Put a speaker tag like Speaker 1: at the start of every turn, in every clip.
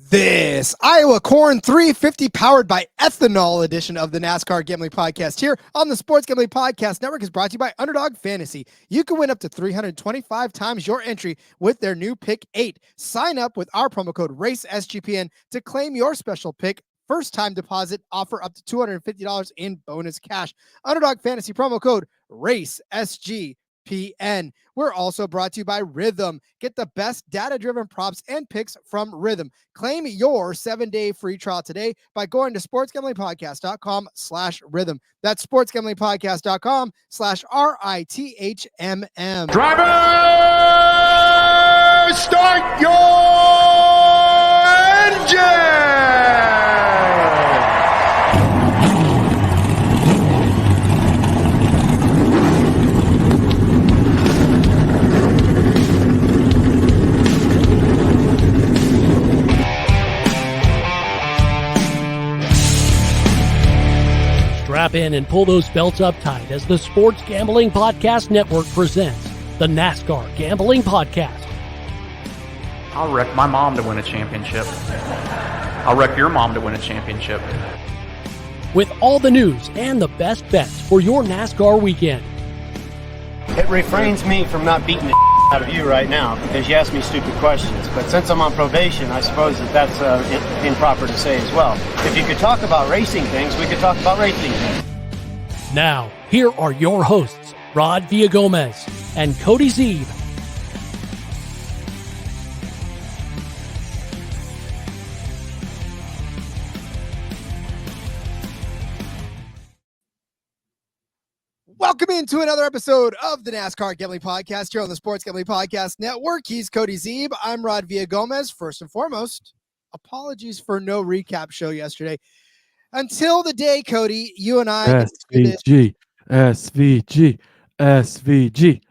Speaker 1: This Iowa Corn 350 powered by ethanol edition of the NASCAR Gambling Podcast here on the Sports Gambling Podcast Network is brought to you by Underdog Fantasy. You can win up to 325 times your entry with their new Pick 8. Sign up with our promo code RACESGPN to claim your special pick. First time deposit offer up to $250 in bonus cash. Underdog Fantasy promo code RACESGPN. We're also brought to you by Rhythm. Get the best data-driven props and picks from Rhythm. Claim your 7-day free trial today by going to sportsgamblingpodcast.com/rhythm. That's sportsgamblingpodcast.com/RITHMM.
Speaker 2: Driver, start your engine!
Speaker 3: Strap in and pull those belts up tight as the Sports Gambling Podcast Network presents the NASCAR Gambling Podcast.
Speaker 4: I'll wreck my mom to win a championship. I'll wreck your mom to win a championship.
Speaker 3: With all the news and the best bets for your NASCAR weekend.
Speaker 5: It refrains me from not beating the out of you right now because you ask me stupid questions. But since I'm on probation, I suppose that's improper to say as well. If you could talk about racing things, we could talk about racing things.
Speaker 3: Now, here are your hosts, Rod Villagomez and Cody Zeeb.
Speaker 1: Welcome into another episode of the NASCAR Gambling Podcast here on the Sports Gambling Podcast Network. He's Cody Zeeb. I'm Rod Villagomez. First and foremost, apologies for no recap show yesterday. Until the day, Cody, you and I...
Speaker 6: SVG.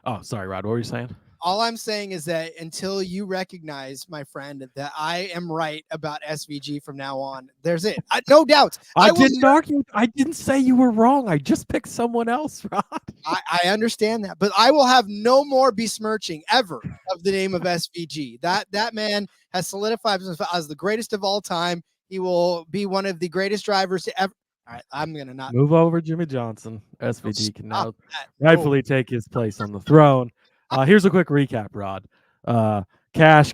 Speaker 6: Oh, sorry, Rod. What were you saying?
Speaker 1: All I'm saying is that until you recognize, my friend, that I am right about SVG from now on, there's it. No doubt.
Speaker 6: I didn't argue. I didn't say you were wrong. I just picked someone else, Rod.
Speaker 1: I understand that, but I will have no more besmirching ever of the name of SVG. That man has solidified himself as the greatest of all time. He will be one of the greatest drivers to ever. All right, I'm going to not
Speaker 6: move over Jimmy Johnson. SVG can now rightfully take his place on the throne. Here's a quick recap, Rod. Cash,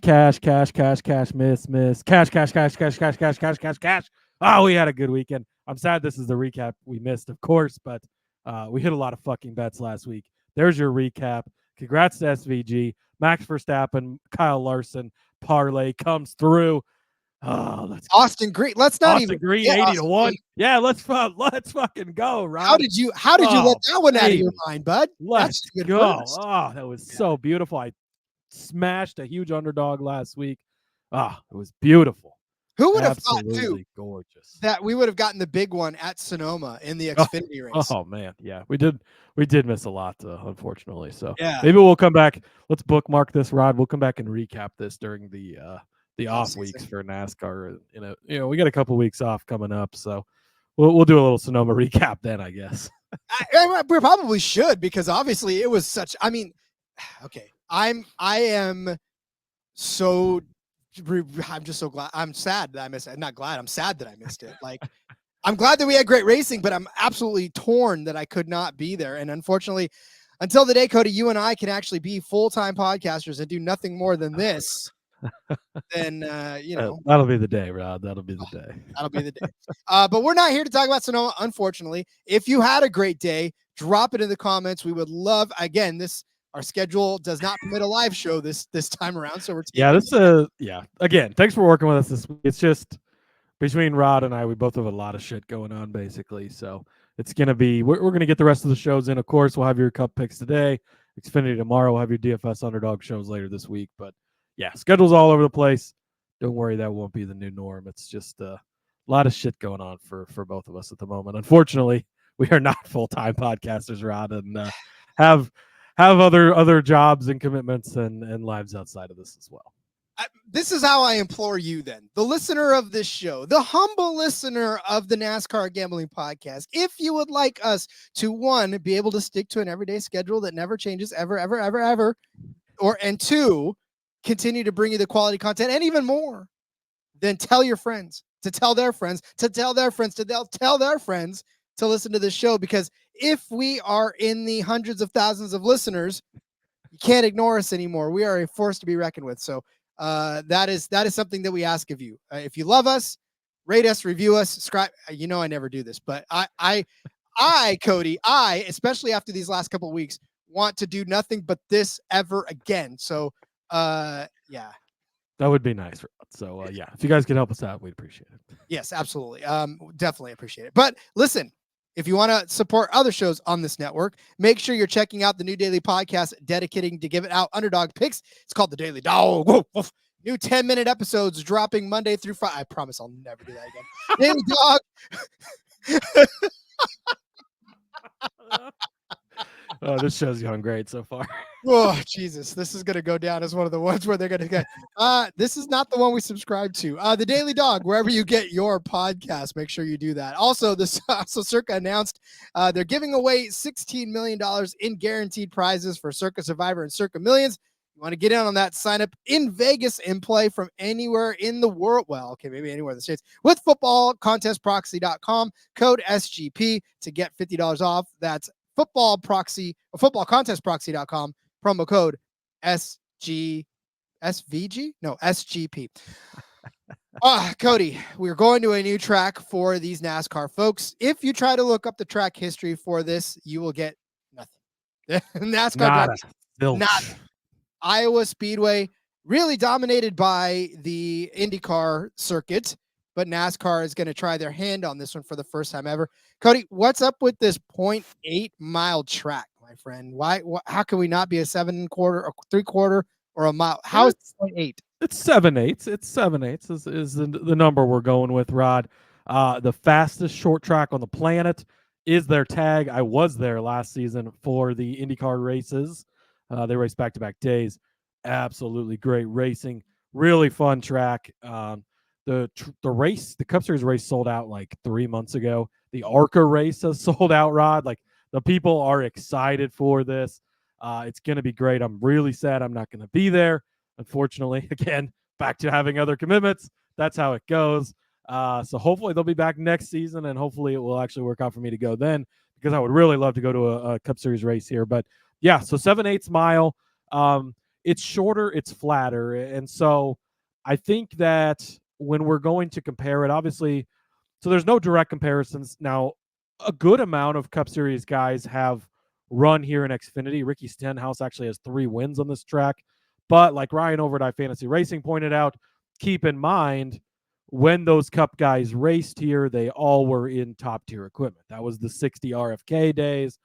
Speaker 6: miss. Cash. Oh, we had a good weekend. I'm sad this is the recap we missed, of course, but we hit a lot of fucking bets last week. There's your recap. Congrats to SVG. Max Verstappen, Kyle Larson, parlay comes through. Oh, let's
Speaker 1: Austin Green. Let's not
Speaker 6: Austin
Speaker 1: even
Speaker 6: Green, 80-1. Yeah, let's fucking go, Rod.
Speaker 1: How did you let that one out of your mind, bud?
Speaker 6: Let's go. Oh, that was so beautiful. I smashed a huge underdog last week. Ah, it was beautiful.
Speaker 1: Who would have thought too
Speaker 6: gorgeous
Speaker 1: that we would have gotten the big one at Sonoma in the Xfinity race?
Speaker 6: Oh man, yeah, we did miss a lot, unfortunately. So
Speaker 1: yeah,
Speaker 6: maybe we'll come back. Let's bookmark this, Rod. We'll come back and recap this during the off weeks for NASCAR. We got a couple weeks off coming up, so we'll do a little Sonoma recap then, I guess.
Speaker 1: We probably should, because obviously it was such. I mean, okay, I'm just so glad. I'm sad that I missed it. I'm not glad. I'm sad that I missed it. Like, I'm glad that we had great racing, but I'm absolutely torn that I could not be there. And unfortunately, until the day, Cody, you and I can actually be full-time podcasters and do nothing more than this. Then
Speaker 6: that'll be the day, Rod. That'll be the day.
Speaker 1: That'll be the day. But we're not here to talk about Sonoma, unfortunately. If you had a great day, drop it in the comments. We would love. Again, our schedule does not permit a live show this time around, so we're
Speaker 6: Again, thanks for working with us this week. It's just between Rod and I, we both have a lot of shit going on, basically. So it's gonna be we're gonna get the rest of the shows in. Of course, we'll have your Cup picks today, Xfinity tomorrow. We'll have your DFS underdog shows later this week, but. Yeah, schedule's all over the place. Don't worry, that won't be the new norm. It's just a lot of shit going on for both of us at the moment. Unfortunately, we are not full-time podcasters, Rod, and have other jobs and commitments and lives outside of this as well.
Speaker 1: This is how I implore you then, the listener of this show, the humble listener of the NASCAR Gambling Podcast, if you would like us to, one, be able to stick to an everyday schedule that never changes ever, and two, continue to bring you the quality content and even more, then tell your friends to tell their friends to tell their friends to they'll tell their friends to listen to this show, because if we are in the hundreds of thousands of listeners, you can't ignore us anymore. We are a force to be reckoned with. So that is something that we ask of you. If you love us, rate us, review us, subscribe. You know, I never do this, but Cody, especially after these last couple of weeks, want to do nothing but this ever again. So yeah.
Speaker 6: That would be nice. So yeah, if you guys could help us out, we'd appreciate it.
Speaker 1: Yes, absolutely. Definitely appreciate it. But listen, if you want to support other shows on this network, make sure you're checking out the new daily podcast dedicating to giving out underdog picks. It's called the Daily Dog. Woof, woof. New 10-minute episodes dropping Monday through Friday. I promise I'll never do that again. Daily Dog.
Speaker 6: Oh, this show's going great so far.
Speaker 1: Oh, Jesus. This is going to go down as one of the ones where they're going to get, this is not the one we subscribe to. The Daily Dog, wherever you get your podcast, make sure you do that. Also, Circa announced they're giving away $16 million in guaranteed prizes for Circa Survivor and Circa Millions. You want to get in on that, sign up in Vegas and play from anywhere in the world. Well, okay, maybe anywhere in the States with footballcontestproxy.com, code SGP to get $50 off. That's footballcontestproxy.com, promo code SGP. Cody, we're going to a new track for these NASCAR folks. If you try to look up the track history for this, you will get nothing. NASCAR not Iowa Speedway, really dominated by the IndyCar circuit, but NASCAR is going to try their hand on this one for the first time ever. Cody, what's up with this 0.8 mile track, my friend? How can we not be a 7 1/4 or 3/4 or a mile? How is it 0.8?
Speaker 6: It's 7/8. It's 7/8 is the number we're going with, Rod. The fastest short track on the planet is their tag. I was there last season for the IndyCar races. They raced back-to-back days. Absolutely great racing. Really fun track. The Cup Series race sold out like 3 months ago. The ARCA race has sold out, Rod. Like, the people are excited for this. It's going to be great. I'm really sad I'm not going to be there. Unfortunately, again, back to having other commitments. That's how it goes. So hopefully they'll be back next season, and hopefully it will actually work out for me to go then, because I would really love to go to a Cup Series race here. But yeah, so 7/8 mile. It's shorter, it's flatter. And so I think that when we're going to compare it, obviously, so there's no direct comparisons. Now, a good amount of Cup Series guys have run here in Xfinity. Ricky Stenhouse actually has 3 wins on this track. But like Ryan over at iFantasy Racing pointed out, keep in mind, when those Cup guys raced here, they all were in top-tier equipment. That was the 60 RFK days,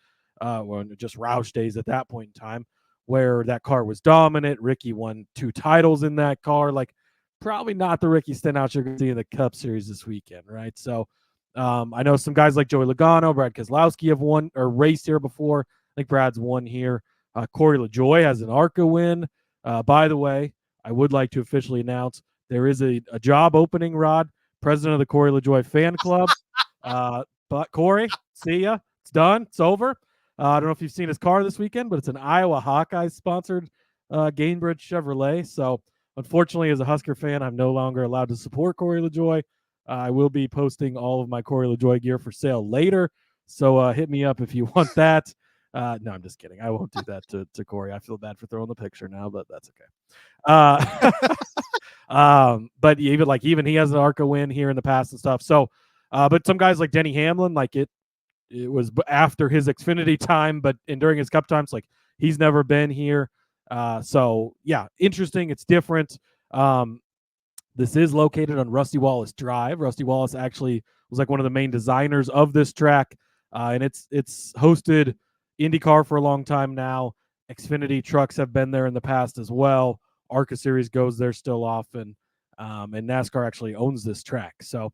Speaker 6: just Roush days at that point in time, where that car was dominant. Ricky won 2 titles in that car. Like, probably not the Ricky Stenhouse you're going to see in the Cup Series this weekend, right? So I know some guys like Joey Logano, Brad Keselowski have won or raced here before. I think Brad's won here. Corey LaJoie has an ARCA win. By the way, I would like to officially announce there is a job opening, Rod, president of the Corey LaJoie fan club. But Corey, see ya. It's done. It's over. I don't know if you've seen his car this weekend, but it's an Iowa Hawkeyes sponsored Gainbridge Chevrolet. So unfortunately, as a Husker fan, I'm no longer allowed to support Corey LaJoie. I will be posting all of my Corey LaJoie gear for sale later. So hit me up if you want that. No, I'm just kidding. I won't do that to Corey. I feel bad for throwing the picture now, but that's okay. But even he has an ARCA win here in the past and stuff. So, but some guys like Denny Hamlin, like it was after his Xfinity time, but during his Cup times, like he's never been here. So yeah, interesting. It's different. This is located on Rusty Wallace Drive. Rusty Wallace actually was like one of the main designers of this track, and it's hosted IndyCar for a long time now. Xfinity trucks have been there in the past as well. ARCA Series goes there still often, and NASCAR actually owns this track. So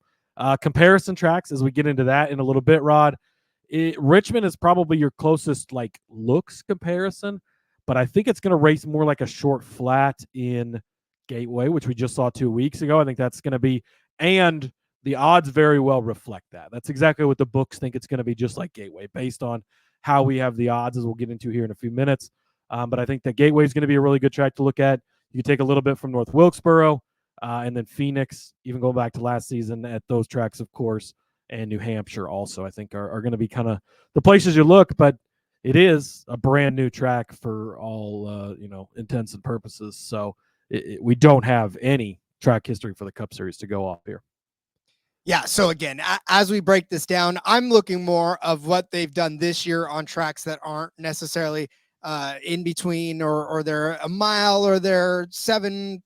Speaker 6: comparison tracks, as we get into that in a little bit, Rod, Richmond is probably your closest like looks comparison, but I think it's going to race more like a short flat in Gateway, which we just saw 2 weeks ago. I think that's going to be, and the odds very well reflect that. That's exactly what the books think it's going to be, just like Gateway, based on how we have the odds, as we'll get into here in a few minutes. But I think that Gateway is going to be a really good track to look at. You can take a little bit from North Wilkesboro. And then Phoenix, even going back to last season at those tracks, of course, and New Hampshire also, I think are going to be kind of the places you look, but it is a brand new track for all, intents and purposes. So we don't have any track history for the Cup Series to go off here.
Speaker 1: Yeah. So again, as we break this down, I'm looking more of what they've done this year on tracks that aren't necessarily in between, or they're a mile, or they're 3/4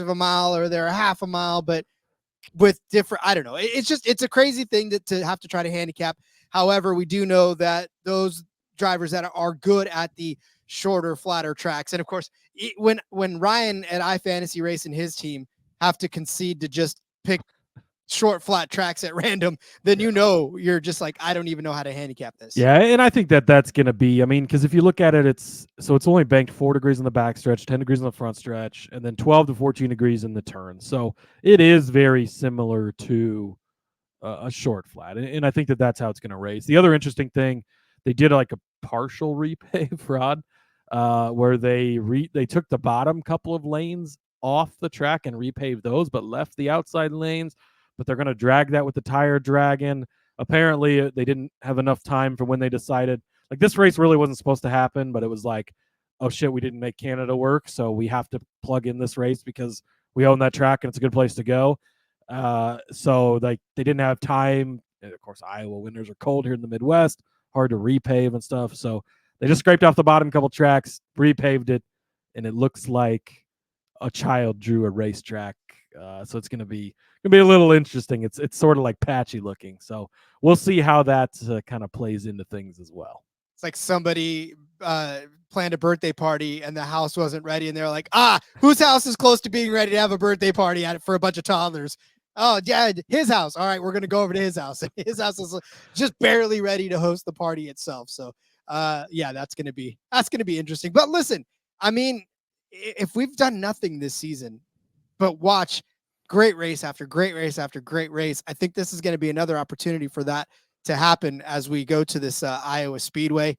Speaker 1: of a mile, or they're a half a mile, but with different, I don't know. It's a crazy thing to have to try to handicap. However, we do know that those drivers that are good at the shorter, flatter tracks, and of course, when Ryan at iFantasy Race and his team have to concede to just pick short, flat tracks at random, then you're just like, I don't even know how to handicap this.
Speaker 6: Yeah, and I think that's going to be, because if you look at it, it's only banked 4 degrees in the back stretch, 10 degrees in the front stretch, and then 12 to 14 degrees in the turn. So it is very similar to a short flat, and I think that's how it's going to race. The other interesting thing, they did like a partial repave, Rod, where they took the bottom couple of lanes off the track and repaved those, but left the outside lanes. But they're going to drag that with the tire dragon. Apparently, they didn't have enough time for when they decided. Like, this race really wasn't supposed to happen, but it was like, oh shit, we didn't make Canada work, so we have to plug in this race because we own that track and it's a good place to go. So they didn't have time. And of course, Iowa winters are cold here in the Midwest, hard to repave and stuff. So they just scraped off the bottom couple tracks, repaved it, and it looks like a child drew a racetrack. So it's going to be a little interesting. It's sort of like patchy looking. So we'll see how that kind of plays into things as well.
Speaker 1: It's like somebody planned a birthday party and the house wasn't ready, and they're like, whose house is close to being ready to have a birthday party at it for a bunch of toddlers? Oh, yeah, his house. All right, we're going to go over to his house. His house is just barely ready to host the party itself. So, that's going to be interesting. But listen, if we've done nothing this season but watch great race after great race after great race, I think this is going to be another opportunity for that to happen as we go to this Iowa Speedway.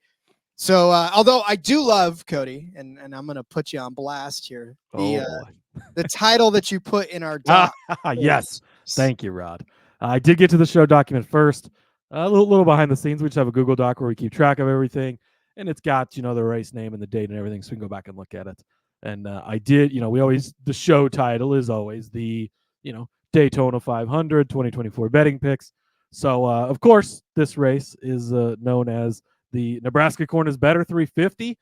Speaker 1: So, although I do love, Cody, and I'm going to put you on blast here, the title that you put in our doc.
Speaker 6: Yes. Thank you, Rod. I did get to the show document first. A little behind the scenes. We just have a Google Doc where we keep track of everything, and it's got, the race name and the date and everything, so we can go back and look at it. And I did, the show title is always the, Daytona 500 2024 betting picks. So, of course, this race is known as the Nebraska Corn is Better 350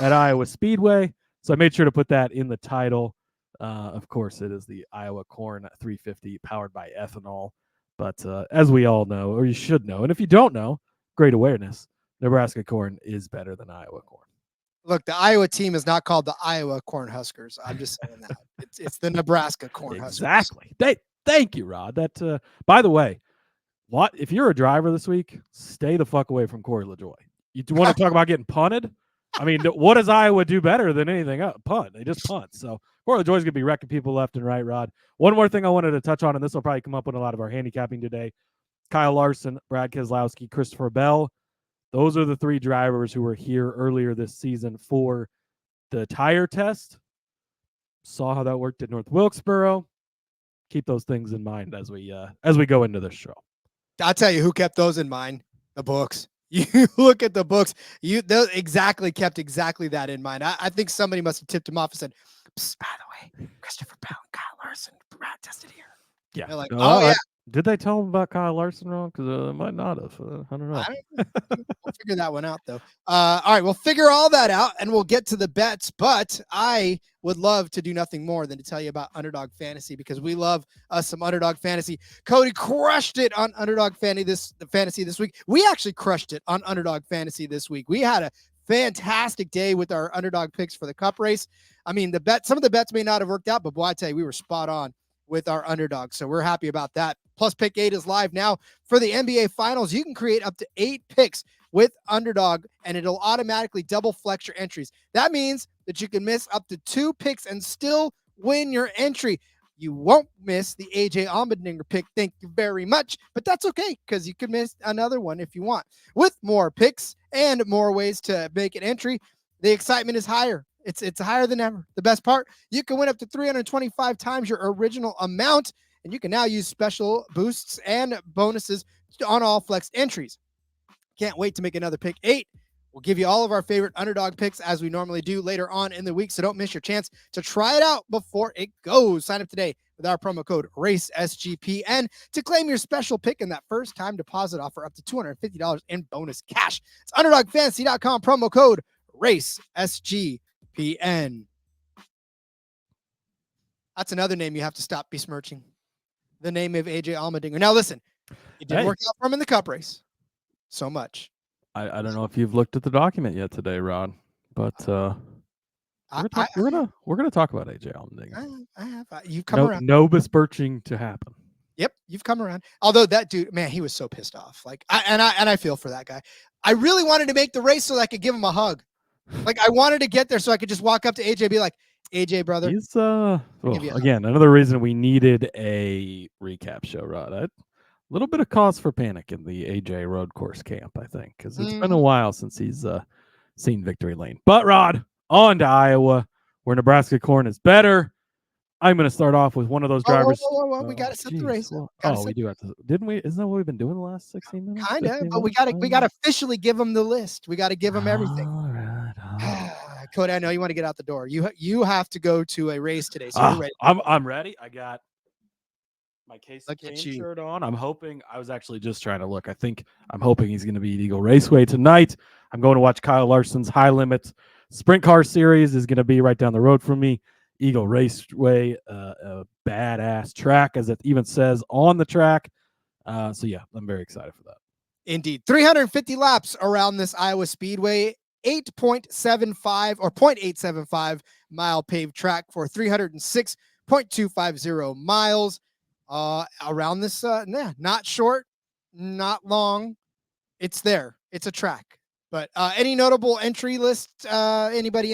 Speaker 6: at Iowa Speedway. So I made sure to put that in the title. Of course, it is the Iowa Corn 350 powered by ethanol. But as we all know, or you should know, and if you don't know, great awareness, Nebraska Corn is better than Iowa Corn.
Speaker 1: Look, the Iowa team is not called the Iowa Corn Huskers. I'm just saying that. It's the Nebraska Corn Huskers.
Speaker 6: Exactly. Thank you, Rod. That, by the way, if you're a driver this week, stay the fuck away from Corey LaJoie. You want to talk about getting punted? What does Iowa do better than anything else? Punt. They just punt. So Corey LaJoie's going to be wrecking people left and right, Rod. One more thing I wanted to touch on, and this will probably come up in a lot of our handicapping today. Kyle Larson, Brad Keselowski, Christopher Bell. Those are the 3 drivers who were here earlier this season for the tire test. Saw how that worked at North Wilkesboro. Keep those things in mind as we go into this show.
Speaker 1: I'll tell you who kept those in mind. The books. You look at the books. They kept exactly that in mind. I think somebody must have tipped him off and said, by the way, Christopher Bell and Kyle Larson tested here.
Speaker 6: Yeah.
Speaker 1: They're like, yeah.
Speaker 6: Did they tell him about Kyle Larson wrong? Because they might not have. I don't know.
Speaker 1: We'll figure that one out, though. All right, we'll figure all that out, and we'll get to the bets. But I would love to do nothing more than to tell you about Underdog Fantasy, because we love us some Underdog Fantasy. Cody crushed it on Underdog Fantasy this week. We actually crushed it on Underdog Fantasy this week. We had a fantastic day with our underdog picks for the Cup race. Some of the bets may not have worked out, but boy, I tell you, we were spot on with our underdog. So we're happy about that. Plus Pick 8 is live now for the NBA Finals. You can create up to 8 picks with Underdog, and it'll automatically double flex your entries. That means that you can miss up to 2 picks and still win your entry. You won't miss the AJ Allmendinger pick. Thank you very much. But that's okay, because you could miss another one if you want. With more picks and more ways to make an entry, the excitement is higher. It's higher than ever. The best part, you can win up to 325 times your original amount, and you can now use special boosts and bonuses on all flex entries. Can't wait to make another Pick 8. We'll give you all of our favorite underdog picks as we normally do later on in the week, so don't miss your chance to try it out before it goes. Sign up today with our promo code RACESGPN to claim your special pick and that first time deposit offer up to $250 in bonus cash. It's UnderdogFantasy.com, promo code RACESGPN. That's another name you have to stop besmirching. The name of AJ Allmendinger. Now listen, it didn't work out for him in the Cup race so much.
Speaker 6: I don't know if you've looked at the document yet today, Rod, but we're gonna talk about AJ Allmendinger.
Speaker 1: I have. You've come around.
Speaker 6: No besmirching to happen.
Speaker 1: Yep, you've come around. Although that dude, man, he was so pissed off. Like, I feel for that guy. I really wanted to make the race so that I could give him a hug. Like, I wanted to get there so I could just walk up to AJ and be like, AJ, brother.
Speaker 6: He's again, another reason we needed a recap show, Rod. A little bit of cause for panic in the AJ road course camp, I think, because it's been a while since he's seen victory lane. But Rod, on to Iowa, where Nebraska corn is better. I'm going to start off with one of those drivers.
Speaker 1: We got to set the race.
Speaker 6: We do have to. Didn't we? Isn't that what we've been doing the last 16 minutes?
Speaker 1: Kind of, but we got to officially give them the list. We got to give them everything.
Speaker 6: All right.
Speaker 1: Cody, I know you want to get out the door. You have to go to a race today, so you're ready.
Speaker 6: I'm ready. I got my case shirt on. I'm hoping. I was actually just trying to look. I'm hoping he's going to be at Eagle Raceway tonight. I'm going to watch Kyle Larson's High Limits Sprint Car Series. Is going to be right down the road from me. Eagle Raceway, a badass track, as it even says on the track. So yeah, I'm very excited for that.
Speaker 1: Indeed. 350 laps around this Iowa Speedway, 8.75 or 0.875 mile paved track for 306.250 miles around this. Not short, not long. It's there. It's a track. But any notable entry list, anybody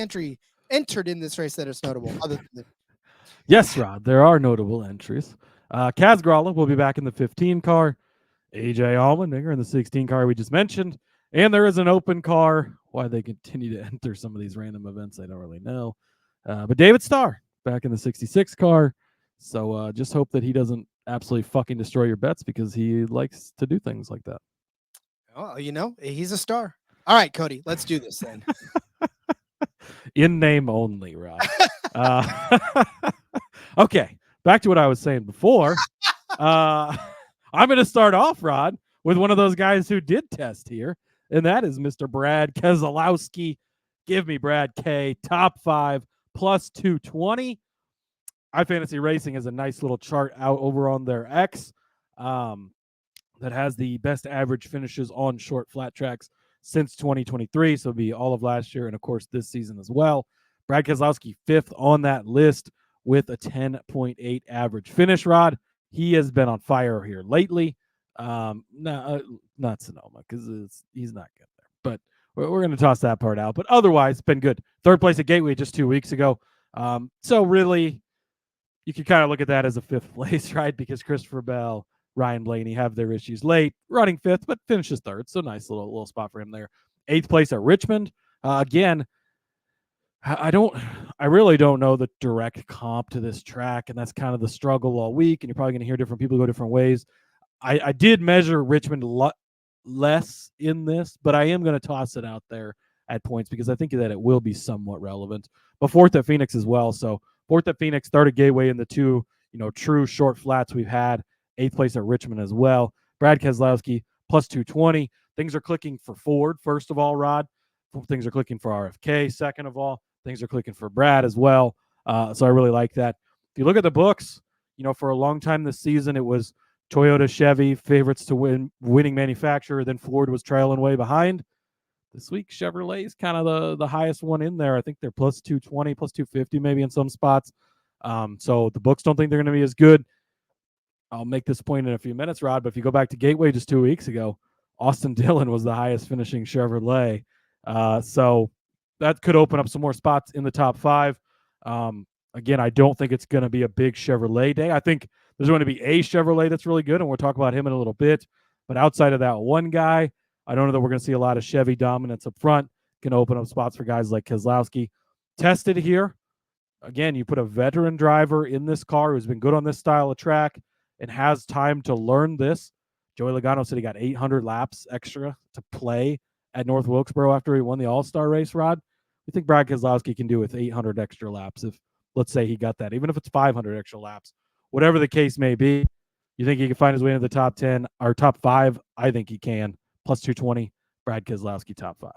Speaker 1: entered in this race that is notable?
Speaker 6: Yes, Rod, there are notable entries. Kaz Gralla will be back in the 15 car. AJ Allmendinger in the 16 car we just mentioned. And there is an open car. Why they continue to enter some of these random events, I don't really know. But David Starr back in the 66 car. So just hope that he doesn't absolutely fucking destroy your bets, because he likes to do things like that.
Speaker 1: Oh, he's a star. All right, Cody, let's do this then.
Speaker 6: In name only, Rod. Okay, back to what I was saying before. I'm going to start off, Rod, with one of those guys who did test here, and that is Mr. Brad Keselowski. Give me Brad K, top 5, plus 220. iFantasy Racing has a nice little chart out over on their X that has the best average finishes on short flat tracks since 2023, so it'll be all of last year and, of course, this season as well. Brad Keselowski, 5th on that list with a 10.8 average finish, Rod. He has been on fire here lately. Not Sonoma, because he's not good there. But we're going to toss that part out. But otherwise, been good. 3rd place at Gateway just 2 weeks ago. So really, you can kind of look at that as a 5th place, right? Because Christopher Bell, Ryan Blaney have their issues late, running 5th, but finishes 3rd. So nice little spot for him there. 8th place at Richmond. Again, I really don't know the direct comp to this track, and that's kind of the struggle all week. And you're probably going to hear different people go different ways. I did measure Richmond less in this, but I am going to toss it out there at points because I think that it will be somewhat relevant. But 4th at Phoenix as well. So 4th at Phoenix, 3rd at Gateway in the 2, true short flats we've had. 8th place at Richmond as well. Brad Keselowski, plus 220. Things are clicking for Ford, first of all, Rod. Things are clicking for RFK, second of all. Things are clicking for Brad as well. So I really like that. If you look at the books, for a long time this season, it was Toyota, Chevy, favorites to winning manufacturer. Then Ford was trailing way behind. This week, Chevrolet is kind of the highest one in there. I think they're plus 220, plus 250 maybe in some spots. So the books don't think they're going to be as good. I'll make this point in a few minutes, Rod, but if you go back to Gateway just 2 weeks ago, Austin Dillon was the highest finishing Chevrolet. So that could open up some more spots in the top 5. Again, I don't think it's going to be a big Chevrolet day. I think there's going to be a Chevrolet that's really good, and we'll talk about him in a little bit. But outside of that one guy, I don't know that we're going to see a lot of Chevy dominance up front. Can open up spots for guys like Keselowski. tested here. Again, you put a veteran driver in this car who's been good on this style of track and has time to learn this. Joey Logano said he got 800 laps extra to play at North Wilkesboro after he won the All-Star race, Rod. We think Brad Keselowski can do with 800 extra laps if, let's say, he got that, even if it's 500 extra laps, whatever the case may be. You think he can find his way into the top 10 or top 5? I think he can. Plus 220, Brad Keselowski top 5.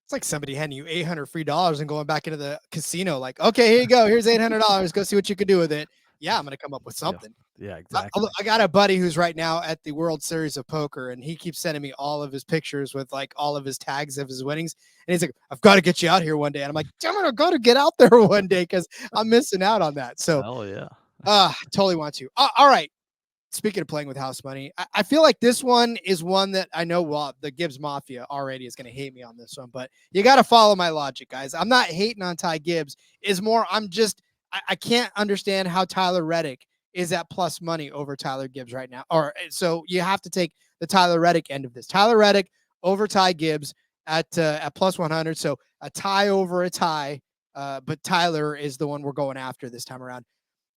Speaker 1: It's like somebody handing you $800 free and going back into the casino. Like, okay, here you go. Here's $800. Go see what you can do with it. Yeah, I'm going to come up with something.
Speaker 6: Yeah, exactly.
Speaker 1: I got a buddy who's right now at the World Series of Poker, and he keeps sending me all of his pictures with like all of his tags of his winnings. And he's like, I've got to get you out here one day. And I'm like, I'm going to get out there one day because I'm missing out on that. So,
Speaker 6: hell yeah.
Speaker 1: Totally want to. All right. Speaking of playing with house money, I feel like this one is one that I know, well, the Gibbs Mafia already is going to hate me on this one, but you got to follow my logic, guys. I'm not hating on Ty Gibbs. I can't understand how Tyler Reddick is at plus money over Tyler Gibbs right now. So you have to take the Tyler Reddick end of this. Tyler Reddick over Ty Gibbs at plus 100. So a tie over a tie, but Tyler is the one we're going after this time around.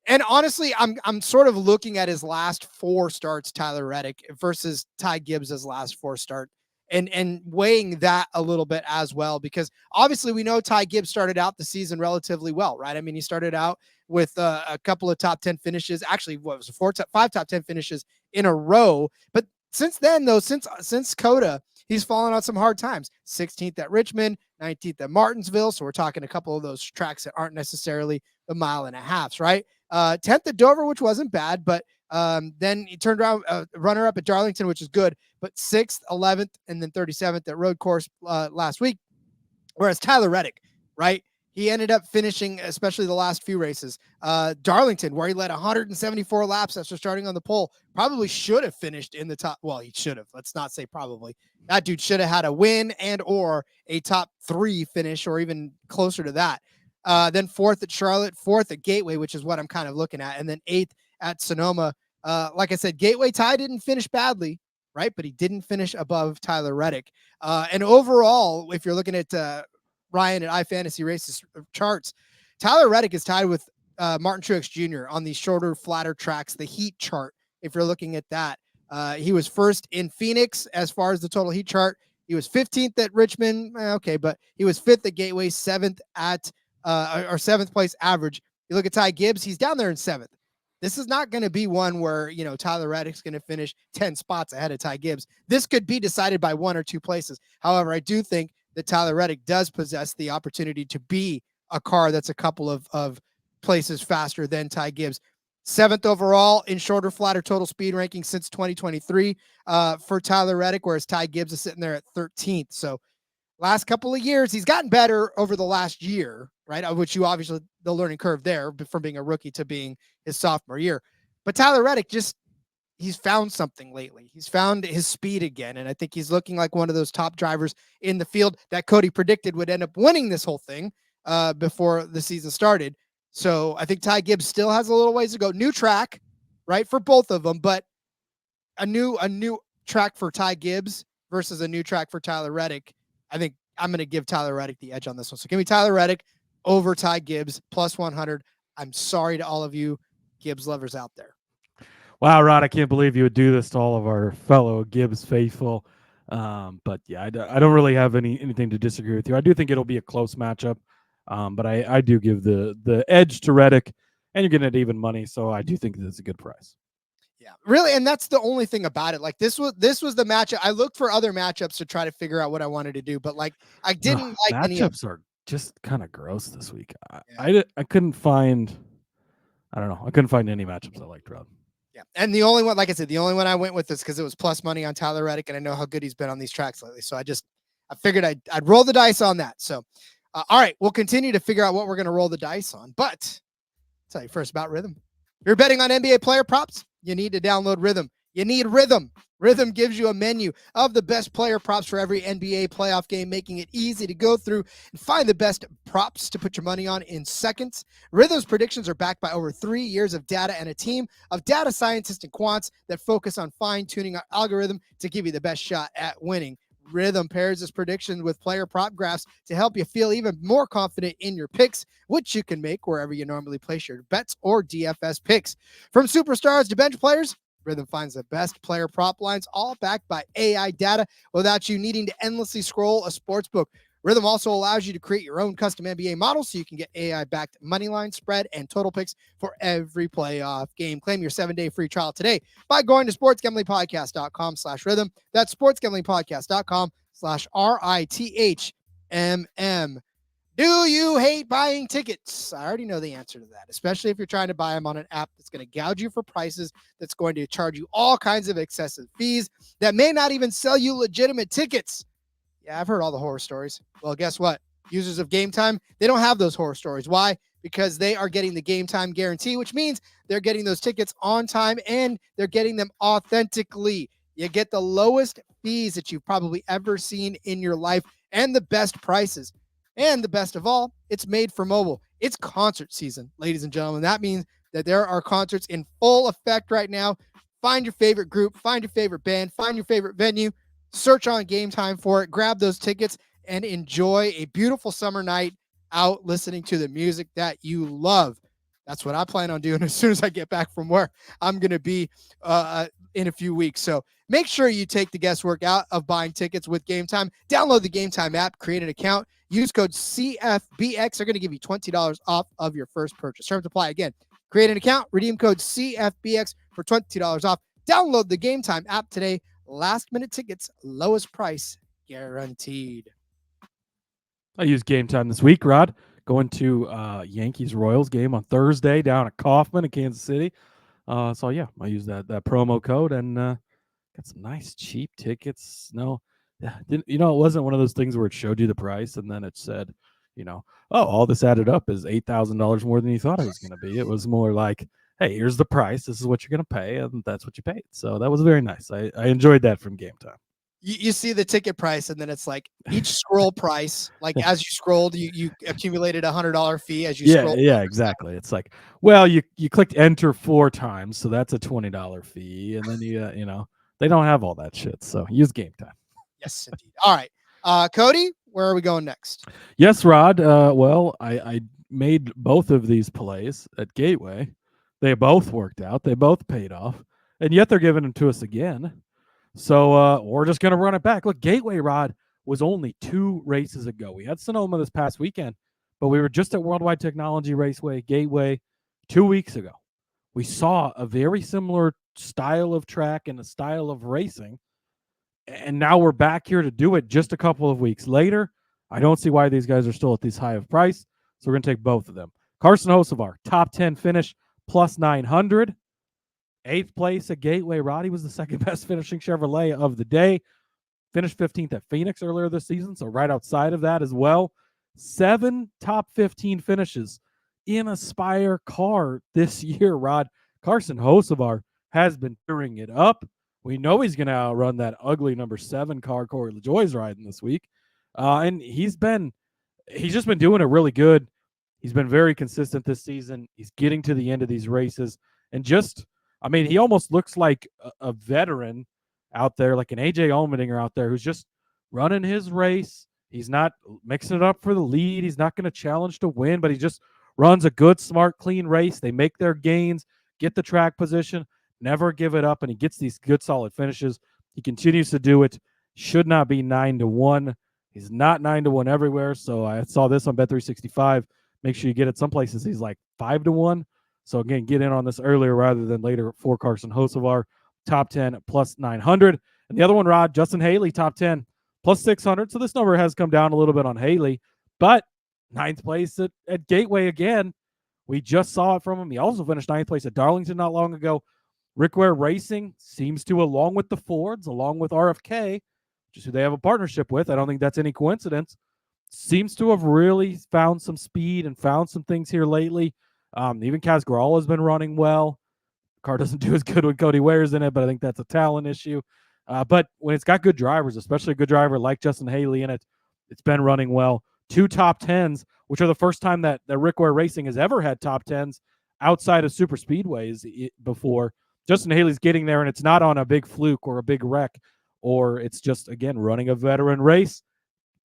Speaker 1: And honestly, I'm sort of looking at his last 4 starts, Tyler Reddick versus Ty Gibbs' last 4 start, and weighing that a little bit as well, because obviously we know Ty Gibbs started out the season relatively well, right? I mean, he started out with a couple of top 10 finishes. Actually, what was it, 5 top 10 finishes in a row. But since then, though, since COTA, he's fallen on some hard times. 16th at Richmond, 19th at Martinsville. So we're talking a couple of those tracks that aren't necessarily the mile and a halves, right? 10th at Dover, which wasn't bad, but then he turned around, runner up at Darlington, which is good, but 6th, 11th, and then 37th at Road Course last week. Whereas Tyler Reddick, right? He ended up finishing, especially the last few races. Darlington, where he led 174 laps after starting on the pole, probably should have finished in the top. Well, he should have. Let's not say probably. That dude should have had a win and or a top 3 finish, or even closer to that. Then 4th at Charlotte, 4th at Gateway, which is what I'm kind of looking at, and then 8th at Sonoma. Like I said, Gateway Ty didn't finish badly, right? But he didn't finish above Tyler Reddick. And overall, if you're looking at Ryan at iFantasy Races charts, Tyler Reddick is tied with Martin Truex Jr. on the shorter, flatter tracks, the heat chart. If you're looking at that, he was first in Phoenix as far as the total heat chart. He was 15th at Richmond. Okay, but he was 5th at Gateway, 7th at or 7th place average. You look at Ty Gibbs, he's down there in 7th. This is not going to be one where, Tyler Reddick's going to finish 10 spots ahead of Ty Gibbs. This could be decided by 1 or 2 places. However, I do think that Tyler Reddick does possess the opportunity to be a car that's a couple of places faster than Ty Gibbs. 7th overall in shorter, flatter total speed ranking since 2023 for Tyler Reddick, whereas Ty Gibbs is sitting there at 13th. So last couple of years, he's gotten better over the last year, right? Of which you obviously the learning curve there from being a rookie to being his sophomore year. But Tyler Reddick he's found something lately. He's found his speed again. And I think he's looking like one of those top drivers in the field that Cody predicted would end up winning this whole thing before the season started. So I think Ty Gibbs still has a little ways to go. New track, right, for both of them, but a new track for Ty Gibbs versus a new track for Tyler Reddick. I think I'm going to give Tyler Reddick the edge on this one. So give me Tyler Reddick over Ty Gibbs, plus 100. I'm sorry to all of you Gibbs lovers out there.
Speaker 6: Wow, Rod, I can't believe you would do this to all of our fellow Gibbs faithful. But yeah, I don't really have anything to disagree with you. I do think it'll be a close matchup, but I do give the edge to Reddick, and you're getting it even money, so I do think this is a good price.
Speaker 1: Yeah, really, and that's the only thing about it. Like this was the matchup. I looked for other matchups to try to figure out what I wanted to do, but like I didn't like any
Speaker 6: matchups are just kind of gross this week. I couldn't find. I don't know. I couldn't find any matchups I liked, Rod.
Speaker 1: Yeah, and the only one, like I said, the only one I went with is because it was plus money on Tyler Reddick, and I know how good he's been on these tracks lately. So I figured I'd roll the dice on that. So, all right, we'll continue to figure out what we're going to roll the dice on. But I'll tell you first about Rhythm. If you're betting on NBA player props, you need to download Rhythm. You need Rhythm. Rhythm gives you a menu of the best player props for every NBA playoff game, making it easy to go through and find the best props to put your money on in seconds. Rhythm's predictions are backed by over 3 years of data and a team of data scientists and quants that focus on fine-tuning our algorithm to give you the best shot at winning. Rhythm pairs its prediction with player prop graphs to help you feel even more confident in your picks, which you can make wherever you normally place your bets or DFS picks. From superstars to bench players, Rhythm finds the best player prop lines, all backed by AI data without you needing to endlessly scroll a sports book. Rhythm also allows you to create your own custom NBA model so you can get AI-backed money line, spread, and total picks for every playoff game. Claim your 7-day free trial today by going to sportsgamblingpodcast.com/rhythm. That's sportsgamblingpodcast.com/RITHMM. Do you hate buying tickets? I already know the answer to that, especially if you're trying to buy them on an app that's going to gouge you for prices, that's going to charge you all kinds of excessive fees, that may not even sell you legitimate tickets. Yeah, I've heard all the horror stories. Well, guess what? Users of Game Time, they don't have those horror stories. Why? Because they are getting the Game Time guarantee, which means they're getting those tickets on time and they're getting them authentically. You get the lowest fees that you've probably ever seen in your life and the best prices. And the best of all, it's made for mobile. It's concert season, ladies and gentlemen. That means that there are concerts in full effect right now. Find your favorite group, find your favorite band, find your favorite venue. Search on Game Time for it, grab those tickets, and enjoy a beautiful summer night out listening to the music that you love. That's what I plan on doing as soon as I get back from where I'm going to be in a few weeks. So make sure you take the guesswork out of buying tickets with Game Time. Download the Game Time app, create an account, use code CFBX. They're going to give you $20 off of your first purchase. Terms apply. Again, create an account, redeem code CFBX for $20 off. Download the Game Time app today. Last minute tickets, lowest price guaranteed.
Speaker 6: I used Game Time this week, Rod. Going to Yankees Royals game on Thursday down at Kauffman in Kansas City. So yeah, I used that promo code and got some nice cheap tickets. No, it wasn't one of those things where it showed you the price and then it said, all this added up is $8,000 more than you thought it was going to be. It was more like, hey, here's the price. This is what you're going to pay, and that's what you paid. So that was very nice. I enjoyed that from Game Time.
Speaker 1: You see the ticket price, and then it's like each scroll price. Like as you scrolled, you accumulated $100 fee as you scrolled.
Speaker 6: Yeah, exactly. It's like, well, you clicked enter 4 times, so that's a $20 fee, and then they don't have all that shit. So use Game Time.
Speaker 1: Yes, indeed. All right, Cody, where are we going next?
Speaker 6: Yes, Rod. Well, I made both of these plays at Gateway. They both worked out. They both paid off, and yet they're giving them to us again. So we're just going to run it back. Look, Gateway, Rod, was only 2 races ago. We had Sonoma this past weekend, but we were just at Worldwide Technology Raceway, Gateway, 2 weeks ago. We saw a very similar style of track and a style of racing, and now we're back here to do it just a couple of weeks later. I don't see why these guys are still at this high of price, so we're going to take both of them. Carson Hocevar, top 10 finish, plus 900. 8th place at Gateway. Roddy was the second best finishing Chevrolet of the day. Finished 15th at Phoenix earlier this season, so right outside of that as well. 7 top 15 finishes in a Spire car this year, Rod. Carson Hocevar has been tearing it up. We know he's going to outrun that ugly number 7 car Corey LaJoie's riding this week. And he's just been doing it really good. He's been very consistent this season. He's getting to the end of these races and he almost looks like a veteran out there, like an AJ Allmendinger out there who's just running his race. He's not mixing it up for the lead. He's not going to challenge to win, but he just runs a good, smart, clean race. They make their gains, get the track position, never give it up, and he gets these good, solid finishes. He continues to do it. Should not be 9-1. He's not 9-1 everywhere, so I saw this on Bet365. Make sure you get it. Some places he's like 5-1. So again, get in on this earlier rather than later for Carson Hocevar, top 10 plus 900. And the other one, Rod, Justin Haley, top 10 plus 600. So this number has come down a little bit on Haley, but 9th place at Gateway again. We just saw it from him. He also finished 9th place at Darlington not long ago. Rick Ware Racing seems to, along with the Fords, along with RFK, which is who they have a partnership with, I don't think that's any coincidence, seems to have really found some speed and found some things here lately. Even Kaz Gralla has been running well. Car doesn't do as good when Cody Ware's in it, but I think that's a talent issue. But when it's got good drivers, especially a good driver like Justin Haley in it, it's been running well. 2 top 10s, which are the first time that Rick Ware Racing has ever had top 10s outside of super speedways before. Justin Haley's getting there, and it's not on a big fluke or a big wreck or it's just, again, running a veteran race,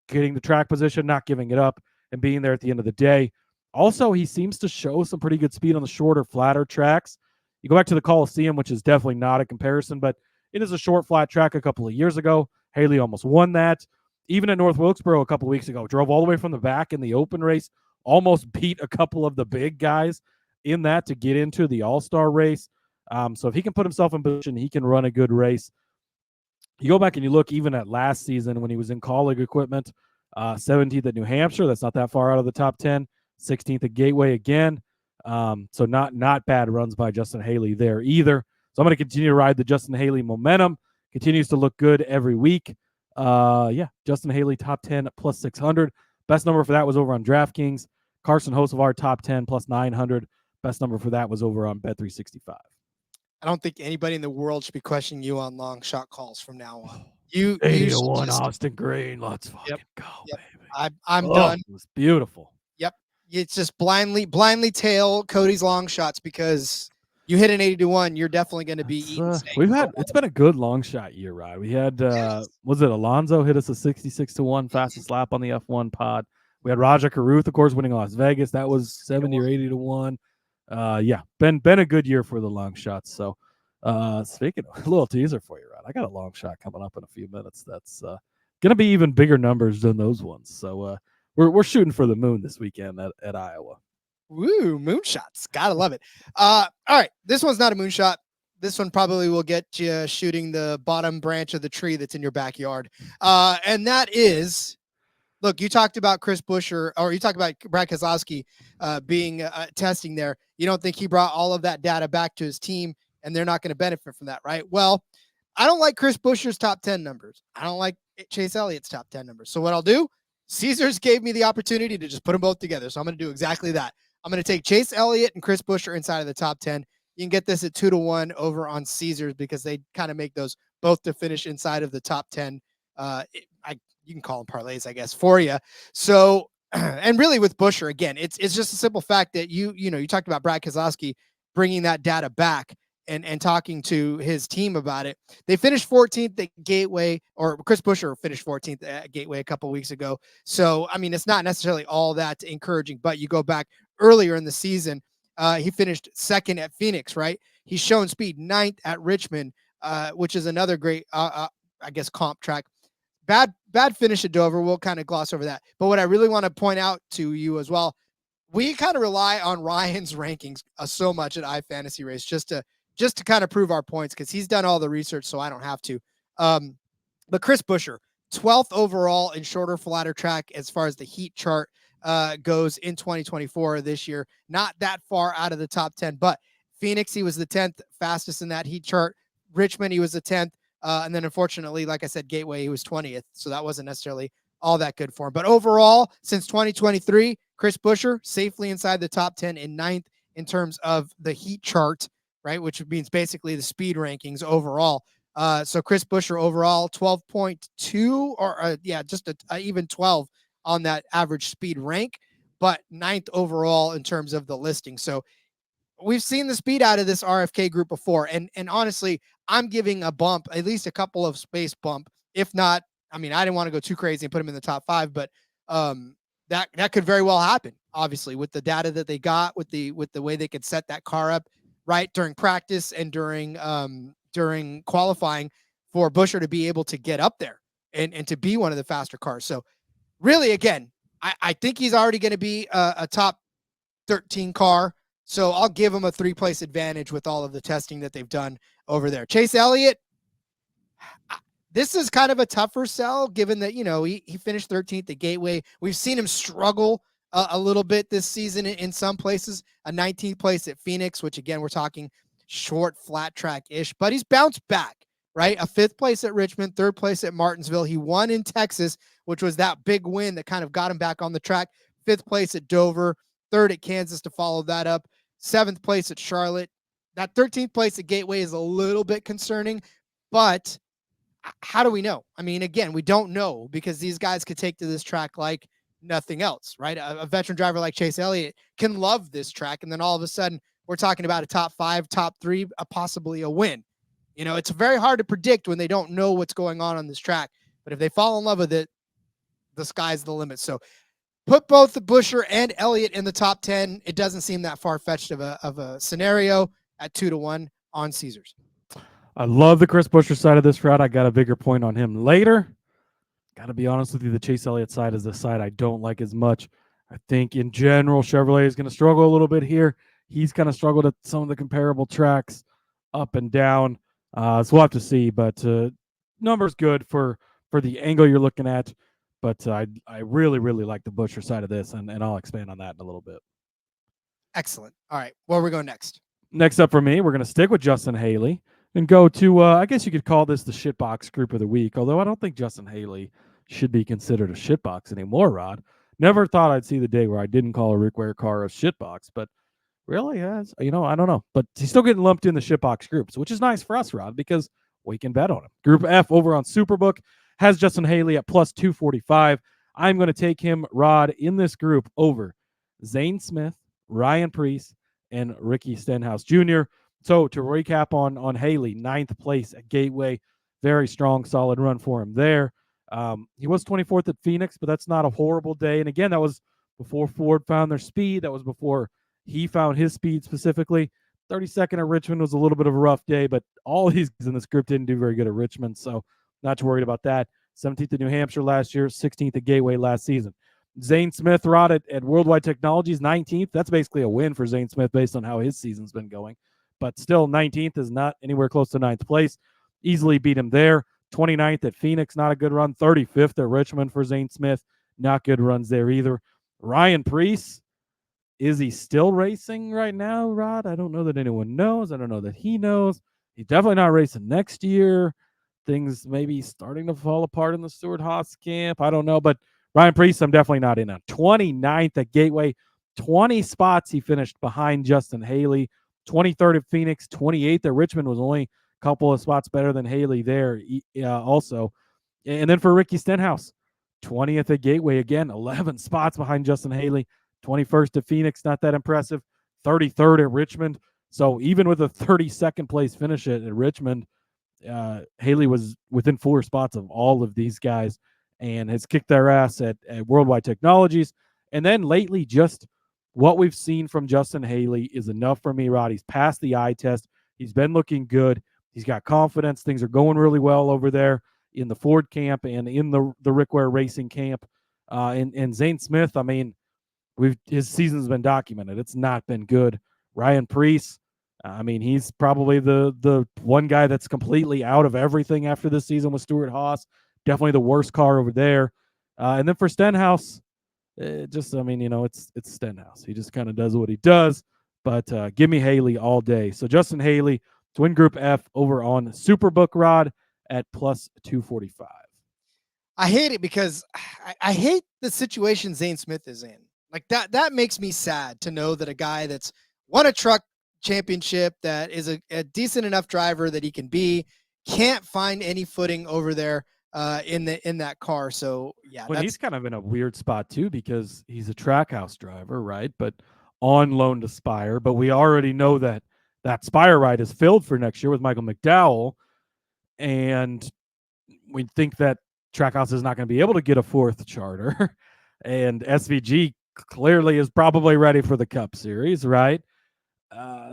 Speaker 6: getting the track position, not giving it up, and being there at the end of the day. Also, he seems to show some pretty good speed on the shorter, flatter tracks. You go back to the Coliseum, which is definitely not a comparison, but it is a short, flat track a couple of years ago. Haley almost won that. Even at North Wilkesboro a couple of weeks ago, drove all the way from the back in the open race, almost beat a couple of the big guys in that to get into the all-star race. So if he can put himself in position, he can run a good race. You go back and you look even at last season when he was in colleague equipment, 17th at New Hampshire. That's not that far out of the top 10. 16th at Gateway again. So not bad runs by Justin Haley there either. So I'm going to continue to ride the Justin Haley momentum. Continues to look good every week. Justin Haley top 10 plus 600. Best number for that was over on DraftKings. Carson Hocevar top 10 plus 900. Best number for that was over on Bet365.
Speaker 1: I don't think anybody in the world should be questioning you on long shot calls from now on.
Speaker 6: 81 Austin Green. Let's fucking go, baby.
Speaker 1: I'm done.
Speaker 6: It was beautiful.
Speaker 1: Yep. It's just blindly tail Cody's long shots because you hit an 80-1, you're definitely going to be eating steak.
Speaker 6: It's been a good long shot year, Rod. We had was it Alonso hit us a 66-1 fastest lap on the F1 pod. We had Raja Caruth, of course, winning Las Vegas. That was 70 or 80-1. Been a good year for the long shots. So speaking of a little teaser for you, Rod, I got a long shot coming up in a few minutes. That's gonna be even bigger numbers than those ones. So we're shooting for the moon this weekend at Iowa.
Speaker 1: Woo, moonshots. Gotta love it. All right. This one's not a moonshot. This one probably will get you shooting the bottom branch of the tree that's in your backyard. And that is, look, you talked about Chris Buescher, or you talked about Brad Keselowski being testing there. You don't think he brought all of that data back to his team and they're not going to benefit from that, right? Well, I don't like Chris Buescher's top 10 numbers. I don't like Chase Elliott's top 10 numbers. So what I'll do, Caesars gave me the opportunity to just put them both together. So I'm going to do exactly that. I'm going to take Chase Elliott and Chris Buescher inside of the top 10. You can get this at 2-1 over on Caesars because they kind of make those both to finish inside of the top 10. You can call them parlays, I guess, for you. So, and really with Buescher, again, it's just a simple fact that you talked about Brad Keselowski bringing that data back and talking to his team about it. They finished 14th at Gateway, or Chris Buescher finished 14th at Gateway a couple weeks ago. So, I mean, it's not necessarily all that encouraging, but you go back earlier in the season, he finished second at Phoenix, right? He's shown speed 9th at Richmond, which is another great, comp track. Bad finish at Dover. We'll kind of gloss over that. But what I really want to point out to you as well, we kind of rely on Ryan's rankings so much at iFantasy Race just to kind of prove our points because he's done all the research, so I don't have to. But Chris Buescher, 12th overall in shorter, flatter track as far as the heat chart goes in 2024 this year. Not that far out of the top 10, but Phoenix, he was the 10th fastest in that heat chart. Richmond, he was the 10th. And then unfortunately, like I said, Gateway, he was 20th. So that wasn't necessarily all that good for him. But overall, since 2023, Chris Buescher safely inside the top 10 in 9th in terms of the heat chart, right? Which means basically the speed rankings overall. So Chris Buescher overall 12.2 or just a even 12 on that average speed rank, but 9th overall in terms of the listing. So we've seen the speed out of this RFK group before. And honestly, I'm giving a bump, at least a couple of space bump. If not, I mean, I didn't want to go too crazy and put him in the top 5, but that could very well happen, obviously, with the data that they got, with the way they could set that car up right during practice and during qualifying for Buescher to be able to get up there and to be one of the faster cars. So really, again, I think he's already going to be a top 13 car. So I'll give him a 3-place advantage with all of the testing that they've done over there. Chase Elliott, this is kind of a tougher sell given that, he finished 13th at Gateway. We've seen him struggle a little bit this season in some places, a 19th place at Phoenix, which again, we're talking short, flat track-ish, but he's bounced back, right? A 5th place at Richmond, 3rd place at Martinsville. He won in Texas, which was that big win that kind of got him back on the track. 5th place at Dover, 3rd at Kansas to follow that up, 7th place at Charlotte. That 13th place at Gateway is a little bit concerning, but how do we know? I mean, again, we don't know because these guys could take to this track like nothing else, right? A veteran driver like Chase Elliott can love this track, and then all of a sudden we're talking about a top 5, top 3, possibly a win. It's very hard to predict when they don't know what's going on this track. But if they fall in love with it, the sky's the limit. So put both the Buescher and Elliott in the top 10. It doesn't seem that far-fetched of a scenario at 2-1 on Caesars.
Speaker 6: I love the Chris Buescher side of this route. I got a bigger point on him later. Got to be honest with you, the Chase Elliott side is the side I don't like as much. I think in general, Chevrolet is going to struggle a little bit here. He's kind of struggled at some of the comparable tracks up and down. So we'll have to see. But numbers good for the angle you're looking at. But I really, really like the Buescher side of this, and I'll expand on that in a little bit.
Speaker 1: Excellent. All right, where are we going next?
Speaker 6: Next up for me, we're going to stick with Justin Haley and go to, I guess you could call this the shitbox group of the week, although I don't think Justin Haley should be considered a shitbox anymore, Rod. Never thought I'd see the day where I didn't call a Rick Ware car a shitbox, but really has, I don't know. But he's still getting lumped in the shitbox groups, which is nice for us, Rod, because we can bet on him. Group F over on Superbook has Justin Haley at plus 245. I'm going to take him, Rod, in this group over Zane Smith, Ryan Preece, and Ricky Stenhouse Jr. So to recap on Haley, 9th place at Gateway. Very strong, solid run for him there. He was 24th at Phoenix, but that's not a horrible day. And again, that was before Ford found their speed. That was before he found his speed specifically. 32nd at Richmond was a little bit of a rough day, but all these guys in the script didn't do very good at Richmond, so not too worried about that. 17th at New Hampshire last year, 16th at Gateway last season. Zane Smith, Rod, at Worldwide Technologies, 19th. That's basically a win for Zane Smith based on how his season's been going. But still, 19th is not anywhere close to 9th place. Easily beat him there. 29th at Phoenix, not a good run. 35th at Richmond for Zane Smith. Not good runs there either. Ryan Preece, is he still racing right now, Rod? I don't know that anyone knows. I don't know that he knows. He's definitely not racing next year. Things maybe starting to fall apart in the Stewart-Haas camp. I don't know. But Ryan Preece, I'm definitely not in on. 29th at Gateway. 20 spots he finished behind Justin Haley. 23rd at Phoenix. 28th at Richmond was only a couple of spots better than Haley there also. And then for Ricky Stenhouse, 20th at Gateway. Again, 11 spots behind Justin Haley. 21st at Phoenix, not that impressive. 33rd at Richmond. So even with a 32nd place finish at Richmond, Haley was within 4 spots of all of these guys and has kicked their ass at Worldwide Technologies. And then lately, just what we've seen from Justin Haley is enough for me, Rod. He's passed the eye test. He's been looking good. He's got confidence. Things are going really well over there in the Ford camp and in the Rick Ware Racing camp. And Zane Smith, I mean, his season's been documented. It's not been good. Ryan Preece, I mean, he's probably the one guy that's completely out of everything after this season with Stewart-Haas. Definitely the worst car over there. And then for Stenhouse, it's Stenhouse. He just kind of does what he does. But give me Haley all day. So Justin Haley to win Group F over on Superbook, Rod, at plus 245.
Speaker 1: I hate it because I hate the situation Zane Smith is in. Like that makes me sad to know that a guy that's won a truck championship, that is a decent enough driver that he can be, can't find any footing over there in that car. So yeah,
Speaker 6: well, he's kind of in a weird spot too because he's a Trackhouse driver, right? But on loan to Spire. But we already know that Spire ride is filled for next year with Michael McDowell, and we think that Trackhouse is not going to be able to get a 4th charter, and SVG clearly is probably ready for the Cup Series, right?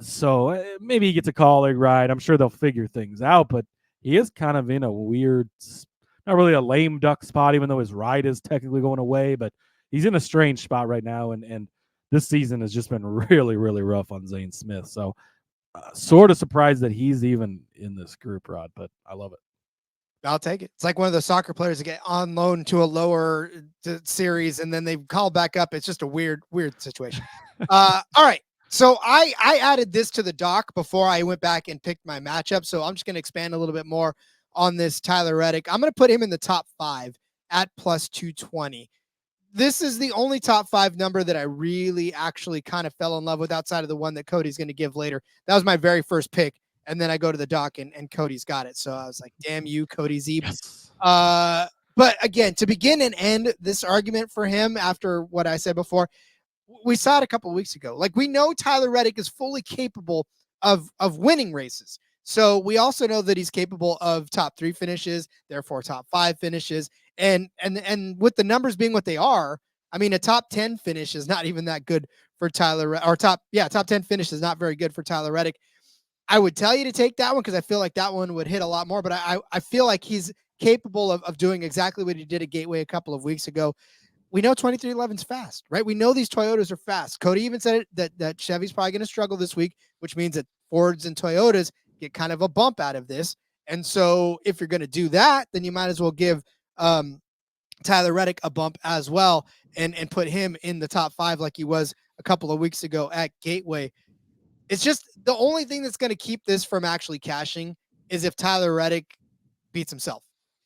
Speaker 6: So maybe he gets a colleague ride. I'm sure they'll figure things out, but he is kind of in a weird, not really a lame duck spot, even though his ride is technically going away, but he's in a strange spot right now. And this season has just been really, really rough on Zane Smith. So sort of surprised that he's even in this group, Rod, but I love it.
Speaker 1: I'll take it. It's like one of those soccer players that get on loan to a lower series and then they call back up. It's just a weird situation. All right. So I added this to the doc before I went back and picked my matchup. So I'm just going to expand a little bit more on this Tyler Reddick. I'm going to put him in the top 5 at plus 220. This is the only top 5 number that I really actually kind of fell in love with outside of the one that Cody's going to give later. That was my very first pick. And then I go to the doc and Cody's got it. So I was like, damn you, Cody Zeeb. Yes. But again, to begin and end this argument for him after what I said before, we saw it a couple of weeks ago. Like, we know Tyler Reddick is fully capable of winning races. So we also know that he's capable of top 3 finishes, therefore top 5 finishes. And with the numbers being what they are, I mean, a top 10 finish is not even that good for Tyler, or top 10 finish is not very good for Tyler Reddick. I would tell you to take that one because I feel like that one would hit a lot more, but I feel like he's capable of doing exactly what he did at Gateway a couple of weeks ago. We know 2311's fast, right? We know these Toyotas are fast. Cody even said it, that Chevy's probably going to struggle this week, which means that Fords and Toyotas get kind of a bump out of this. And so if you're going to do that, then you might as well give Tyler Reddick a bump as well and put him in the top 5 like he was a couple of weeks ago at Gateway. It's just the only thing that's going to keep this from actually cashing is if Tyler Reddick beats himself,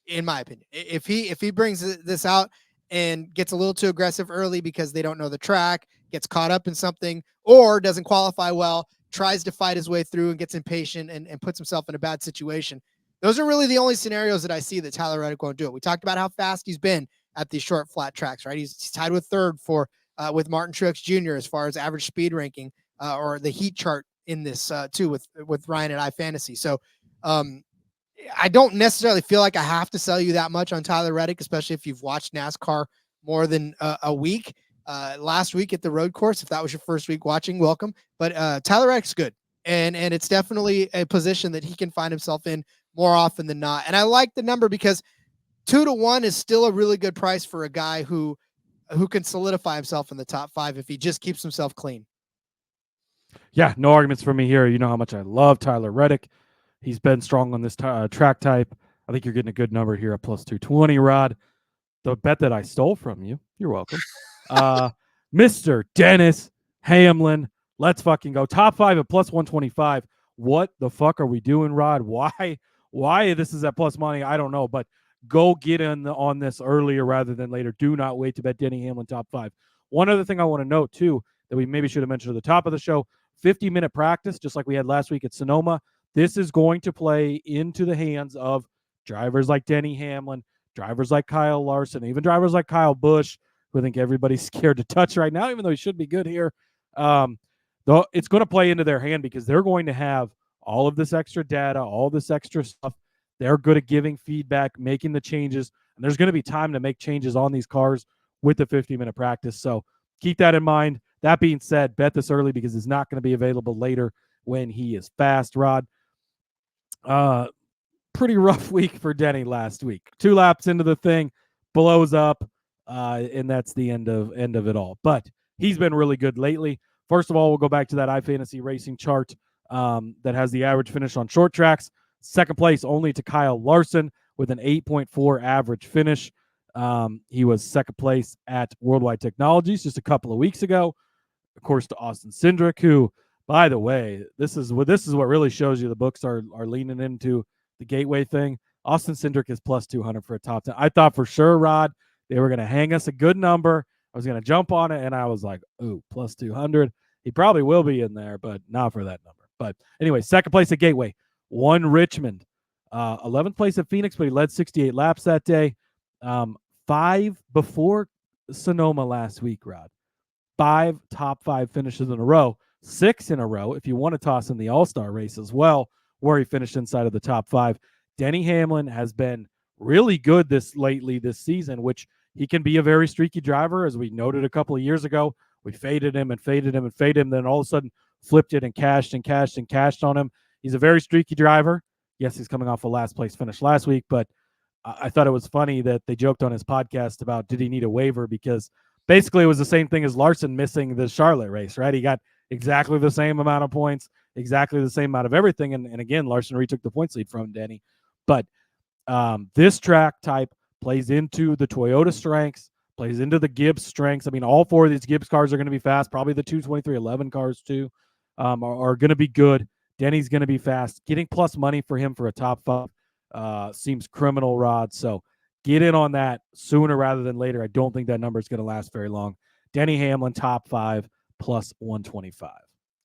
Speaker 1: in my opinion. If he brings this out and gets a little too aggressive early because they don't know the track, gets caught up in something, or doesn't qualify well, tries to fight his way through and gets impatient and puts himself in a bad situation. Those are really the only scenarios that I see that Tyler Reddick won't do it. We talked about how fast he's been at these short, flat tracks, right? He's tied with third for with Martin Truex Jr. as far as average speed ranking or the heat chart in this too with Ryan at iFantasy. So I don't necessarily feel like I have to sell you that much on Tyler Reddick, especially if you've watched NASCAR more than a week. Last week at the road course, if that was your first week watching, welcome. But Tyler Reddick's good. And it's definitely a position that he can find himself in more often than not. And I like the number because 2-1 is still a really good price for a guy who can solidify himself in the top 5 if he just keeps himself clean.
Speaker 6: Yeah, no arguments for me here. You know how much I love Tyler Reddick. He's been strong on this track type. I think you're getting a good number here at plus 220, Rod. The bet that I stole from you, you're welcome. Mr. Dennis Hamlin, let's fucking go. Top 5 at plus 125. What the fuck are we doing, Rod? Why this is at plus money? I don't know, but go get in on this earlier rather than later. Do not wait to bet Denny Hamlin top 5. One other thing I want to note, too, that we maybe should have mentioned at the top of the show, 50-minute practice, just like we had last week at Sonoma. This is going to play into the hands of drivers like Denny Hamlin, drivers like Kyle Larson, even drivers like Kyle Busch, who I think everybody's scared to touch right now, even though he should be good here. Though it's going to play into their hand because they're going to have all of this extra data, all this extra stuff. They're good at giving feedback, making the changes, and there's going to be time to make changes on these cars with the 50-minute practice. So keep that in mind. That being said, bet this early because it's not going to be available later when he is fast, Rod. Pretty rough week for Denny last week. 2 laps into the thing, blows up, and that's the end of it all. But he's been really good lately. First of all, we'll go back to that iFantasy racing chart that has the average finish on short tracks. Second place only to Kyle Larson with an 8.4 average finish. He was second place at Worldwide Technologies just a couple of weeks ago. Of course, to Austin Cindric, who, by the way, this is what really shows you the books are leaning into the Gateway thing. Austin Cindric is plus 200 for a top 10. I thought for sure, Rod, they were going to hang us a good number. I was going to jump on it, and I was like, ooh, plus 200. He probably will be in there, but not for that number. But anyway, second place at Gateway. 1 Richmond. 11th place at Phoenix, but he led 68 laps that day. 5 before Sonoma last week, Rod. 5 top 5 finishes in a row. 6 in a row if you want to toss in the All-Star race as well, where he finished inside of the top 5. Denny Hamlin has been really good this season, which he can be a very streaky driver, as we noted a couple of years ago. We faded him, then all of a sudden flipped it and cashed on him. He's a very streaky driver. Yes, he's coming off a last place finish last week, but I thought it was funny that they joked on his podcast about did he need a waiver, because basically it was the same thing as Larson missing the Charlotte race, right? He got exactly the same amount of points, exactly the same amount of everything. And again, Larson retook the points lead from Denny. But this track type plays into the Toyota strengths, plays into the Gibbs strengths. I mean, all 4 of these Gibbs cars are going to be fast. Probably the 22311 cars too are going to be good. Denny's going to be fast. Getting plus money for him for a top 5 seems criminal, Rod. So get in on that sooner rather than later. I don't think that number is going to last very long. Denny Hamlin, top 5, plus 125.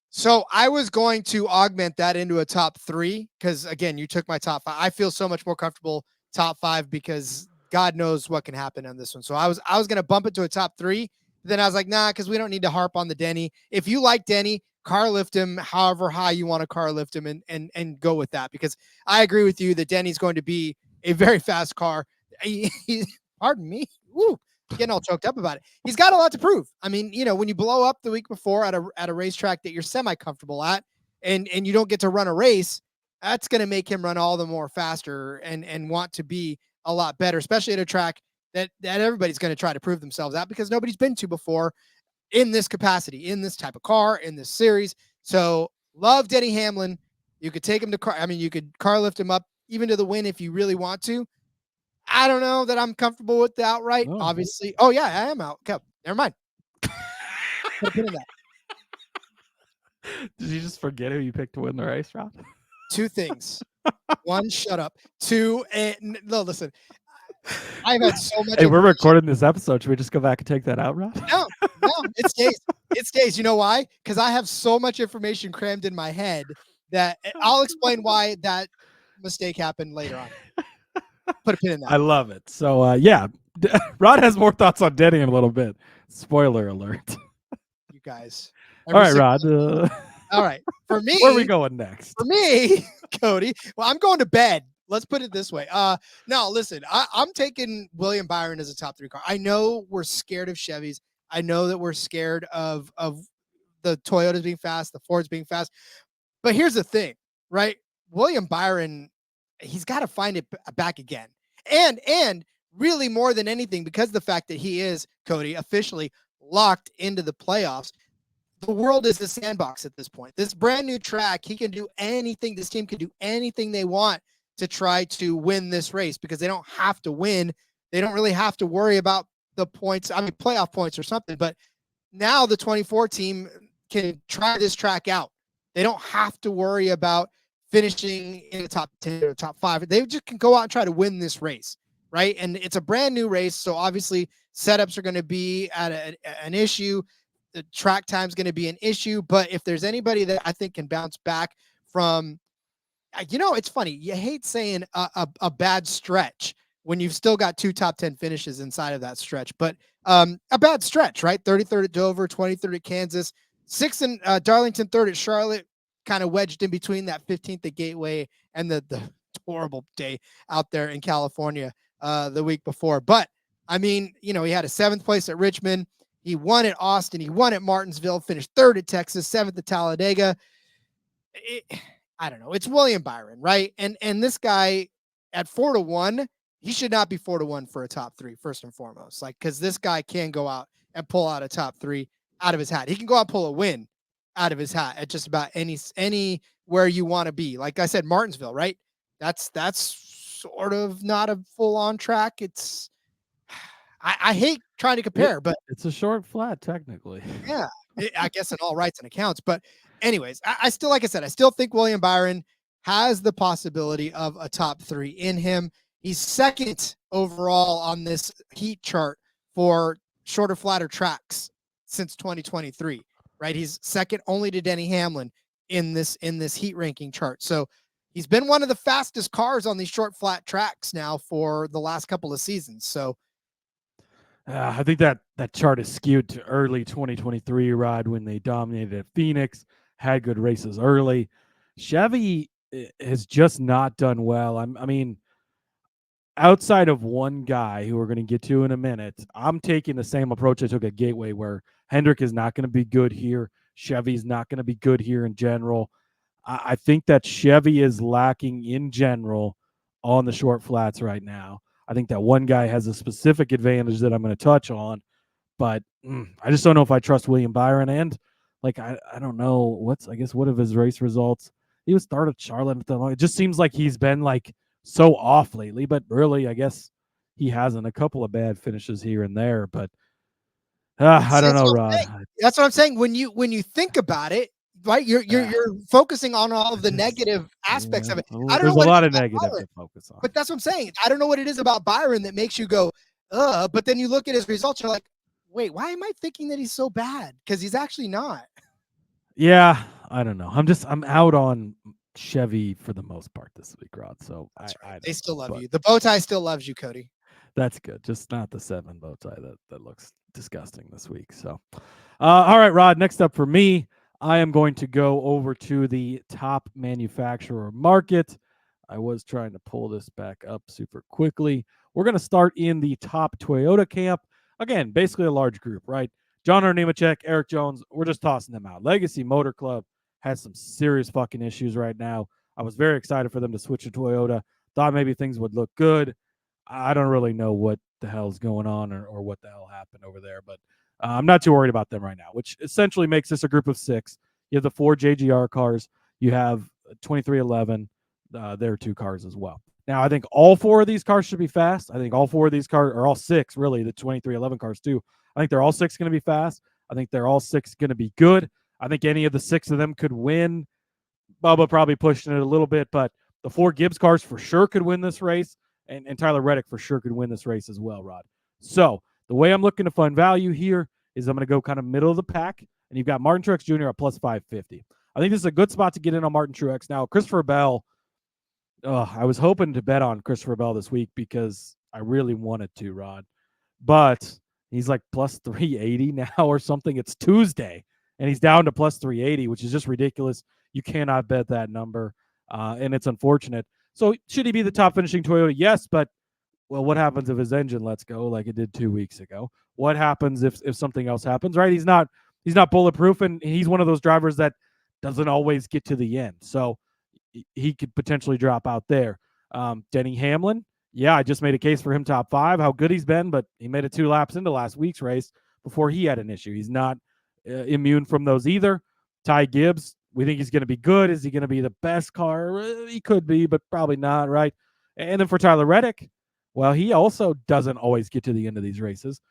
Speaker 1: So I was going to augment that into a top 3 because, again, you took my top 5. I feel so much more comfortable top 5 because God knows what can happen on this one. So I was going to bump it to a top 3. Then I was like, nah, because we don't need to harp on the Denny. If you like Denny, car lift him however high you want to car lift him and go with that, because I agree with you that Denny's going to be a very fast car. Pardon me. Woo. Getting all choked up about it. He's got a lot to prove. I mean, when you blow up the week before at a racetrack that you're semi-comfortable at and you don't get to run a race, that's going to make him run all the more faster and want to be a lot better, especially at a track that everybody's going to try to prove themselves at, because nobody's been to before in this capacity, in this type of car, in this series. So love Denny Hamlin. You could take him to car. I mean, you could car lift him up even to the win if you really want to. I don't know that I'm comfortable with the outright.
Speaker 6: Oh.
Speaker 1: Obviously. Oh yeah, I am out. Okay, never mind. Put a pin in that.
Speaker 6: Did you just forget who you picked to win the race, Rob?
Speaker 1: Two things. One, shut up. Two, no, listen. I've had so much.
Speaker 6: Hey, we're recording this episode. Should we just go back and take that out, Rob?
Speaker 1: No, it stays. It stays. You know why? Because I have so much information crammed in my head that I'll explain why that mistake happened later on. Put a pin in that.
Speaker 6: I love it. So, yeah, Rod has more thoughts on Denny in a little bit. Spoiler alert.
Speaker 1: You guys.
Speaker 6: All right, Rod.
Speaker 1: All right. For me.
Speaker 6: Where are we going next?
Speaker 1: For me, Cody, well, I'm going to bed. Let's put it this way. No, listen, I'm taking William Byron as a top 3 car. I know we're scared of Chevys. I know that we're scared of the Toyotas being fast, the Fords being fast. But here's the thing, right? William Byron, he's got to find it back again. And really more than anything, because of the fact that he is, Cody, officially locked into the playoffs, the world is a sandbox at this point. This brand new track, he can do anything. This team can do anything they want to try to win this race, because they don't have to win. They don't really have to worry about the points. I mean, playoff points or something, but now the 24 team can try this track out. They don't have to worry about finishing in the top 10 or top 5. They just can go out and try to win this race, right? And it's a brand new race. So obviously setups are going to be at an issue. The track time is going to be an issue, but if there's anybody that I think can bounce back from, it's funny. You hate saying a bad stretch when you've still got 2 top 10 finishes inside of that stretch, but a bad stretch, right? 33rd at Dover, 23rd at Kansas, 6th in Darlington, 3rd at Charlotte, kind of wedged in between that 15th at Gateway and the horrible day out there in California the week before. But I mean, he had a 7th place at Richmond. He won at Austin. He won at Martinsville, finished 3rd at Texas, 7th at Talladega. I don't know. It's William Byron, right? And this guy at 4-1, he should not be 4-1 for a top 3, first and foremost. Because this guy can go out and pull out a top 3 out of his hat. He can go out and pull a win out of his hat at just about anywhere you want to be. Like I said, Martinsville, right? That's sort of not a full-on track. It's I hate trying to compare, but
Speaker 6: it's a short flat technically.
Speaker 1: Yeah, I guess in all rights and accounts. But anyways, I still, like I said, I still think William Byron has the possibility of a top 3 in him. He's 2nd overall on this heat chart for shorter, flatter tracks since 2023, right? He's 2nd only to Denny Hamlin in this heat ranking chart. So he's been one of the fastest cars on these short, flat tracks now for the last couple of seasons. So
Speaker 6: I think that chart is skewed to early 2023, Rod, when they dominated at Phoenix, had good races early. Chevy has just not done well. I mean, outside of one guy who we're going to get to in a minute, I'm taking the same approach I took at Gateway, where Hendrick is not going to be good here. Chevy's not going to be good here in general. I think that Chevy is lacking in general on the short flats right now. I think that one guy has a specific advantage that I'm going to touch on, but I just don't know if I trust William Byron. And I don't know what of his race results. He was third at Charlotte. It just seems like he's been so off lately, but really, I guess he hasn't. A couple of bad finishes here and there, but I don't know, Rod.
Speaker 1: That's what I'm saying. When you think about it, right? You're focusing on all of the negative aspects of it. I don't
Speaker 6: There's
Speaker 1: know
Speaker 6: a lot of negative to focus on.
Speaker 1: But that's what I'm saying. I don't know what it is about Byron that makes you go, but then you look at his results, you're like, wait, why am I thinking that he's so bad? Because he's actually not.
Speaker 6: Yeah, I don't know. I'm out on Chevy for the most part this week, Rod. So
Speaker 1: right. They still love you. The bow tie still loves you, Cody.
Speaker 6: That's good. Just not the 7 bow tie that looks disgusting this week. So, all right, Rod. Next up for me, I am going to go over to the top manufacturer market. I was trying to pull this back up super quickly. We're going to start in the top Toyota camp. Again, basically a large group, right? John Nemechek, Eric Jones, we're just tossing them out. Legacy Motor Club has some serious fucking issues right now. I was very excited for them to switch to Toyota. Thought maybe things would look good. I don't really know what the hell's going on or what the hell happened over there, but I'm not too worried about them right now, which essentially makes this a group of 6. You have the 4 JGR cars. You have 2311. There are 2 cars as well. Now, I think all 4 of these cars should be fast. I think all 4 of these cars, or all 6, really, the 2311 cars too. I think they're all 6 going to be fast. I think they're all 6 going to be good. I think any of the 6 of them could win. Bubba probably pushing it a little bit, but the 4 Gibbs cars for sure could win this race, and Tyler Reddick for sure could win this race as well, Rod. So the way I'm looking to find value here is I'm going to go kind of middle of the pack, and you've got Martin Truex Jr. at plus 550. I think this is a good spot to get in on Martin Truex. Now, Christopher Bell, I was hoping to bet on Christopher Bell this week because I really wanted to, Rod. But he's like plus 380 now or something. It's Tuesday, and he's down to plus 380, which is just ridiculous. You cannot bet that number, and it's unfortunate. So should he be the top finishing Toyota? Yes, but well, what happens if his engine lets go like it did 2 weeks ago? What happens if something else happens, right? He's not bulletproof, and he's one of those drivers that doesn't always get to the end. So he could potentially drop out there. Denny Hamlin, yeah, I just made a case for him top 5, how good he's been, but he made it 2 laps into last week's race before he had an issue. He's not immune from those either. Ty Gibbs, we think he's going to be good. Is he going to be the best car? He could be, but probably not, right? And then for Tyler Reddick, well, he also doesn't always get to the end of these races.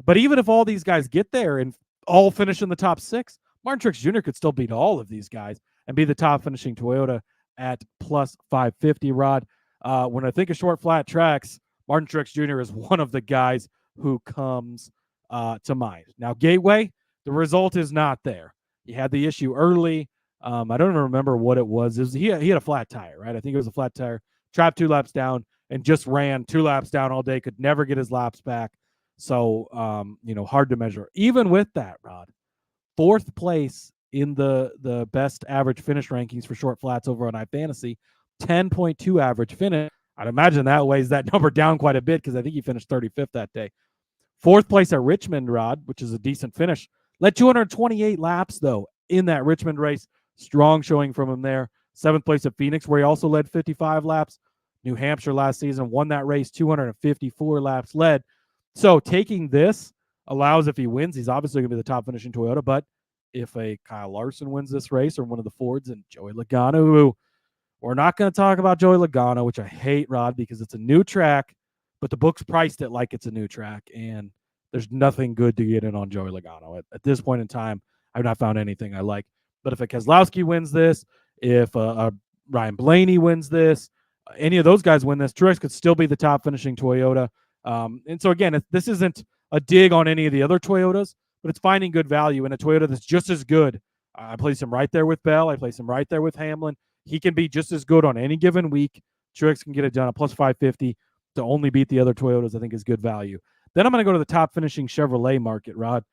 Speaker 6: But even if all these guys get there and all finish in the top 6, Martin Truex Jr. could still beat all of these guys and be the top finishing Toyota at plus 550, Rod. When I think of short, flat tracks, Martin Truex Jr. is one of the guys who comes to mind. Now, Gateway, the result is not there. He had the issue early. I don't even remember what it was. He had a flat tire, right? I think it was a flat tire. Trapped 2 laps down and just ran 2 laps down all day. Could never get his laps back. So, hard to measure. Even with that, Rod, 4th place in the best average finish rankings for short flats over on iFantasy, 10.2 average finish. I'd imagine that weighs that number down quite a bit because I think he finished 35th that day. 4th place at Richmond, Rod, which is a decent finish. Led 228 laps, though, in that Richmond race. Strong showing from him there. 7th place at Phoenix, where he also led 55 laps. New Hampshire last season, won that race, 254 laps led. So taking this allows, if he wins, he's obviously going to be the top finishing Toyota. But if a Kyle Larson wins this race or one of the Fords, and Joey Logano, who we're not going to talk about Joey Logano, which I hate, Rod, because it's a new track, but the book's priced it like it's a new track, and there's nothing good to get in on Joey Logano. At this point in time, I've not found anything I like. But if a Keselowski wins this, if Ryan Blaney wins this, any of those guys win this, Truex could still be the top finishing Toyota. And so, again, this isn't a dig on any of the other Toyotas, but it's finding good value in a Toyota that's just as good. I place him right there with Bell. I place him right there with Hamlin. He can be just as good on any given week. Truex can get it done at plus 550 to only beat the other Toyotas, I think is good value. Then I'm going to go to the top finishing Chevrolet market, Rod.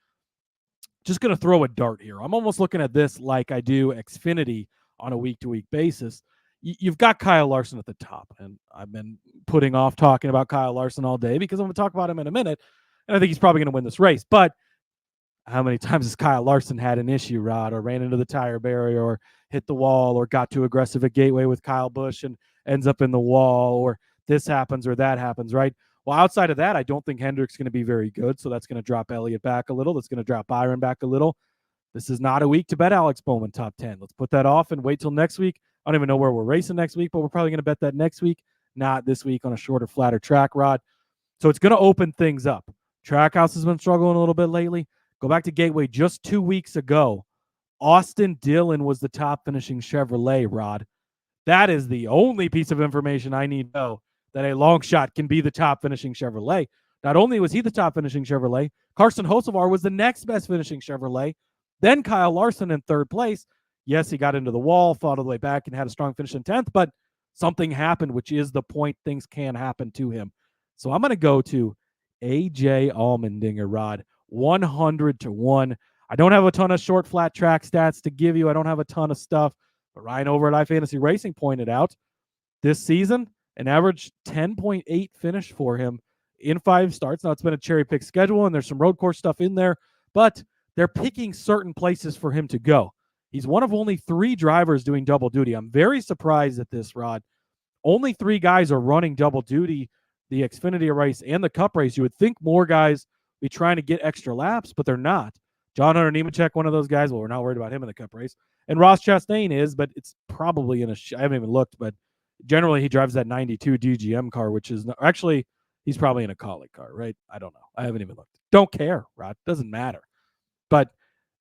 Speaker 6: Just going to throw a dart here. I'm almost looking at this like I do Xfinity on a week-to-week basis. You've got Kyle Larson at the top, and I've been putting off talking about Kyle Larson all day because I'm going to talk about him in a minute, and I think he's probably going to win this race. But how many times has Kyle Larson had an issue, Rod, or ran into the tire barrier, or hit the wall, or got too aggressive at Gateway with Kyle Busch and ends up in the wall, or this happens or that happens, right? Well, outside of that, I don't think Hendrick's going to be very good, so that's going to drop Elliott back a little. That's going to drop Byron back a little. This is not a week to bet Alex Bowman top 10. Let's put that off and wait till next week. I don't even know where we're racing next week, but we're probably going to bet that next week, not this week on a shorter, flatter track, Rod. So it's going to open things up. Trackhouse has been struggling a little bit lately. Go back to Gateway just 2 weeks ago. Austin Dillon was the top finishing Chevrolet, Rod. That is the only piece of information I need to know that a long shot can be the top finishing Chevrolet. Not only was he the top finishing Chevrolet, Carson Hocevar was the next best finishing Chevrolet. Then Kyle Larson in 3rd place. Yes, he got into the wall, fought all the way back, and had a strong finish in 10th, but something happened, which is the point. Things can happen to him. So I'm going to go to AJ Allmendinger, Rod, 100 to 1. I don't have a ton of short flat track stats to give you. I don't have a ton of stuff. But Ryan over at iFantasy Racing pointed out this season, an average 10.8 finish for him in 5 starts. Now, it's been a cherry pick schedule, and there's some road course stuff in there, but they're picking certain places for him to go. He's one of only 3 drivers doing double duty. I'm very surprised at this, Rod. Only 3 guys are running double duty, the Xfinity race and the Cup race. You would think more guys be trying to get extra laps, but they're not. John Hunter Nemechek, one of those guys. Well, we're not worried about him in the Cup race. And Ross Chastain is, but it's probably in a I haven't even looked, but generally he drives that 92 DGM car, which is actually he's probably in a Kaulig car, right? I don't know. I haven't even looked. Don't care, Rod. Doesn't matter. But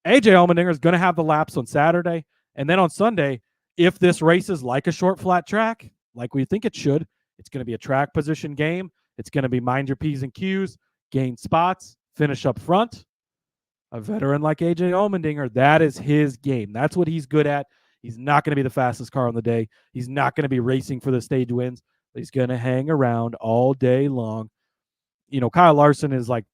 Speaker 6: AJ Allmendinger is going to have the laps on Saturday. And then on Sunday, if this race is like a short flat track, like we think it should, it's going to be a track position game. It's going to be mind your P's and Q's, gain spots, finish up front. A veteran like AJ Allmendinger, that is his game. That's what he's good at. He's not going to be the fastest car on the day. He's not going to be racing for the stage wins. He's going to hang around all day long. You know, Kyle Larson is like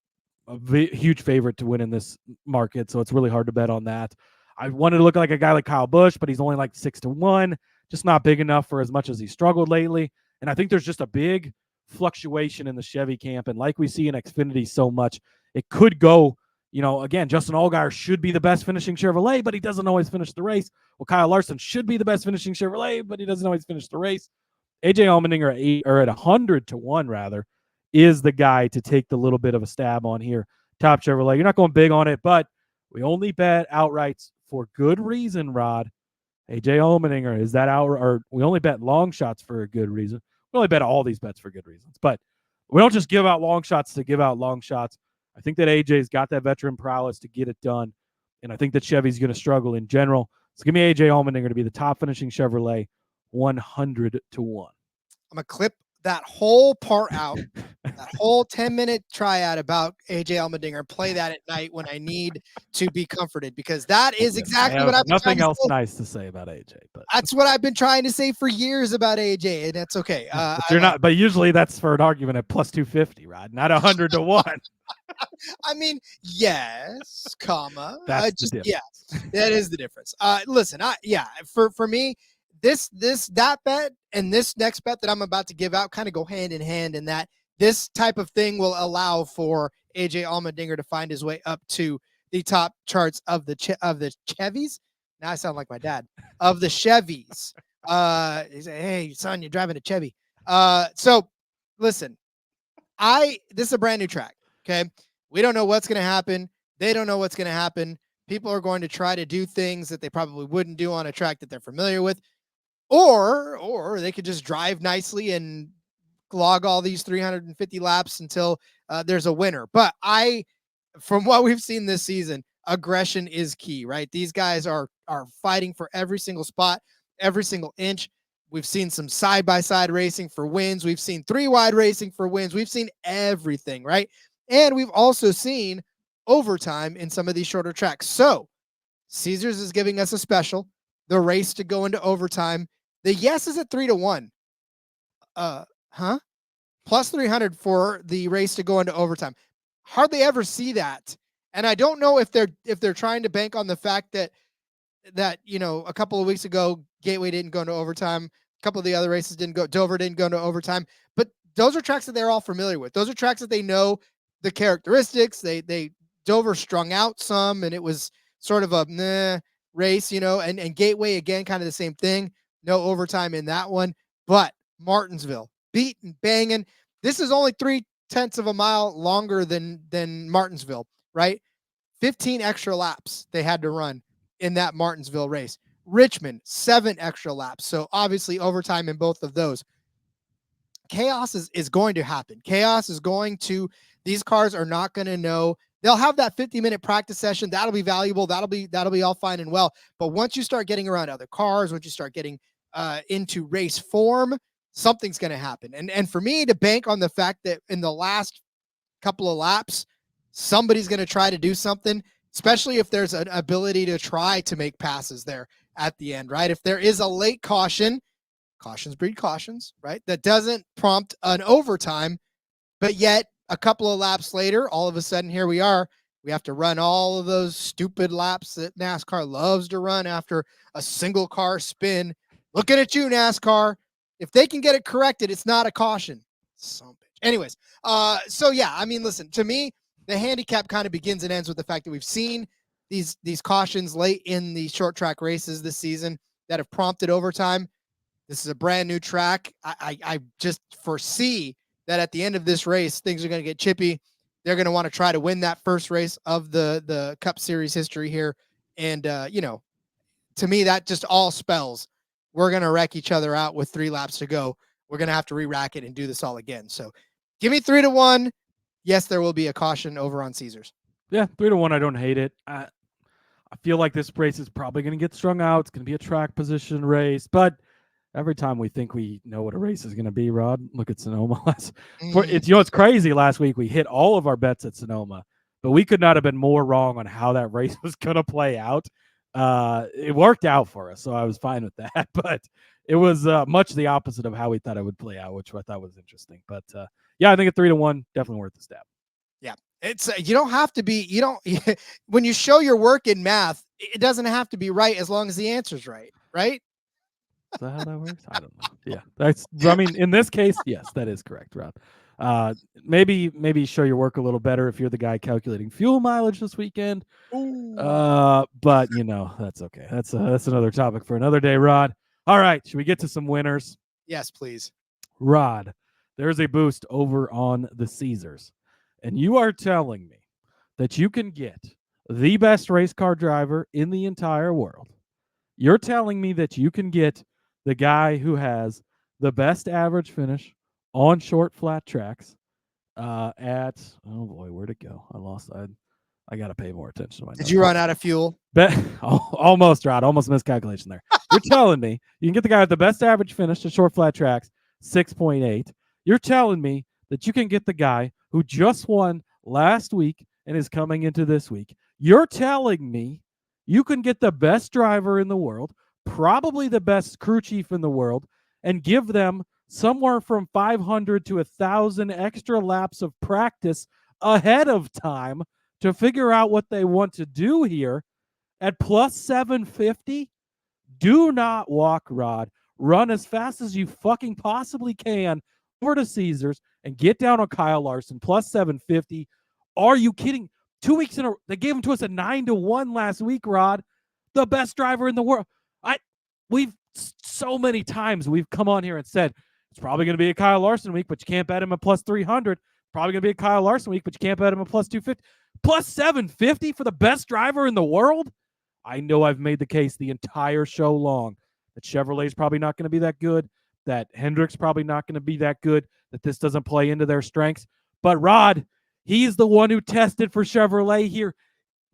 Speaker 6: a huge favorite to win in this market, so it's really hard to bet on that. I wanted to look like a guy like Kyle Busch, but he's only like 6-1, just not big enough for as much as he struggled lately. And I think there's just a big fluctuation in the Chevy camp, and like we see in Xfinity so much, it could go. You know, again, Justin Allgaier should be the best finishing Chevrolet, but he doesn't always finish the race. Well, Kyle Larson should be the best finishing Chevrolet, but he doesn't always finish the race. AJ Allmendinger at 100-1 rather is the guy to take the little bit of a stab on here. Top Chevrolet. You're not going big on it, but we only bet outrights for good reason, Rod. AJ Allmendinger is that outright, or we only bet long shots for a good reason. We only bet all these bets for good reasons, but we don't just give out long shots to give out long shots. I think that AJ's got that veteran prowess to get it done, and I think that Chevy's going to struggle in general. So give me AJ Allmendinger to be the top finishing Chevrolet, 100-1.
Speaker 1: I'm going to clip that whole part out, that whole 10-minute triad about AJ Allmendinger, and play that at night when I need to be comforted, because that is exactly what I've been
Speaker 6: nothing else
Speaker 1: to say.
Speaker 6: Nice to say about AJ, but
Speaker 1: that's what I've been trying to say for years about AJ, and that's okay.
Speaker 6: But you're not, but usually that's for an argument at plus 250, Rod, not 100-1.
Speaker 1: I mean, yes, comma.
Speaker 6: That's the difference.
Speaker 1: Yeah, that is the difference. Listen, for me, that bet and this next bet that I'm about to give out kind of go hand in hand, in that this type of thing will allow for AJ Allmendinger to find his way up to the top charts of the Chevys. Now I sound like my dad. Of the Chevys. He said, "Hey, son, you're driving a Chevy." So listen, this is a brand new track. Okay. We don't know what's going to happen. They don't know what's going to happen. People are going to try to do things that they probably wouldn't do on a track that they're familiar with, or they could just drive nicely and log all these 350 laps until there's a winner. But from what we've seen this season, aggression is key, right? These guys are fighting for every single spot, every single inch. We've seen some side-by-side racing for wins. We've seen 3-wide racing for wins. We've seen everything, right? And we've also seen overtime in some of these shorter tracks. So Caesars is giving us a special, the race to go into overtime. The yes is at 3-1. Plus 300 for the race to go into overtime. Hardly ever see that. And I don't know if they're trying to bank on the fact that a couple of weeks ago, Gateway didn't go into overtime. A couple of the other races didn't go. Dover didn't go into overtime. But those are tracks that they're all familiar with. Those are tracks that they know the characteristics. Dover strung out some, and it was sort of a race, and Gateway, again, kind of the same thing. No overtime in that one. But Martinsville, beating, banging. This is only 0.3 of a mile longer than Martinsville, right? 15 extra laps they had to run in that Martinsville race. Richmond, 7 extra laps. So obviously overtime in both of those. Chaos is going to happen. These cars are not going to know. They'll have that 50-minute practice session. That'll be valuable. That'll be all fine and well. But once you start getting around other cars, once you start getting into race form, something's going to happen. And for me to bank on the fact that in the last couple of laps, somebody's going to try to do something, especially if there's an ability to try to make passes there at the end, right? If there is a late cautions breed cautions, right? That doesn't prompt an overtime, but yet a couple of laps later, all of a sudden, here we are. We have to run all of those stupid laps that NASCAR loves to run after a single car spin. Looking at you, NASCAR. If they can get it corrected, it's not a caution. Son of a bitch. Anyways, so yeah, I mean, listen, to me, the handicap kind of begins and ends with the fact that we've seen these cautions late in the short track races this season that have prompted overtime. This is a brand new track. I just foresee that at the end of this race, things are going to get chippy. They're going to want to try to win that first race of the Cup Series history here. And, to me, that just all spells we're going to wreck each other out with 3 laps to go. We're going to have to re-rack it and do this all again. So give me 3-1. Yes, there will be a caution over on Caesars.
Speaker 6: Yeah, 3-1. I don't hate it. I feel like this race is probably going to get strung out. It's going to be a track position race, but every time we think we know what a race is going to be, Rod, look at Sonoma. It's crazy. Last week we hit all of our bets at Sonoma, but we could not have been more wrong on how that race was going to play out. It worked out for us, so I was fine with that. But it was much the opposite of how we thought it would play out, which I thought was interesting. But yeah, I think at 3-1, definitely worth the stab.
Speaker 1: Yeah, it's you don't have to be. You don't when you show your work in math, it doesn't have to be right as long as the answer's right. Right?
Speaker 6: Is that how that works? I don't know. Yeah, I mean, in this case, yes, that is correct, Rob. Maybe show your work a little better if you're the guy calculating fuel mileage this weekend. But that's okay. That's another topic for another day, Rod. All right, should we get to some winners?
Speaker 1: Yes, please.
Speaker 6: Rod, there's a boost over on the Caesars, and you are telling me that you can get the best race car driver in the entire world. You're telling me that you can get the guy who has the best average finish on short flat tracks at, oh boy, where'd it go? I lost. I got to pay more attention to my notes.
Speaker 1: Did you run out of fuel?
Speaker 6: Almost, Rod. Almost miscalculation there. You're telling me you can get the guy with the best average finish to short flat tracks, 6.8. You're telling me that you can get the guy who just won last week and is coming into this week. You're telling me you can get the best driver in the world, probably the best crew chief in the world, and give them somewhere from 500 to 1,000 extra laps of practice ahead of time to figure out what they want to do here at plus 750. Do not walk, Rod. Run as fast as you fucking possibly can over to Caesars and get down on Kyle Larson, plus 750. Are you kidding? 2 weeks in a row, they gave him to us at 9-1 last week, Rod. The best driver in the world. We've so many times we've come on here and said it's probably going to be a Kyle Larson week, but you can't bet him at plus 300. Probably going to be a Kyle Larson week, but you can't bet him at plus 250. Plus 750 for the best driver in the world? I know I've made the case the entire show long that Chevrolet's probably not going to be that good, that Hendrick's probably not going to be that good, that this doesn't play into their strengths. But Rod, he's the one who tested for Chevrolet here.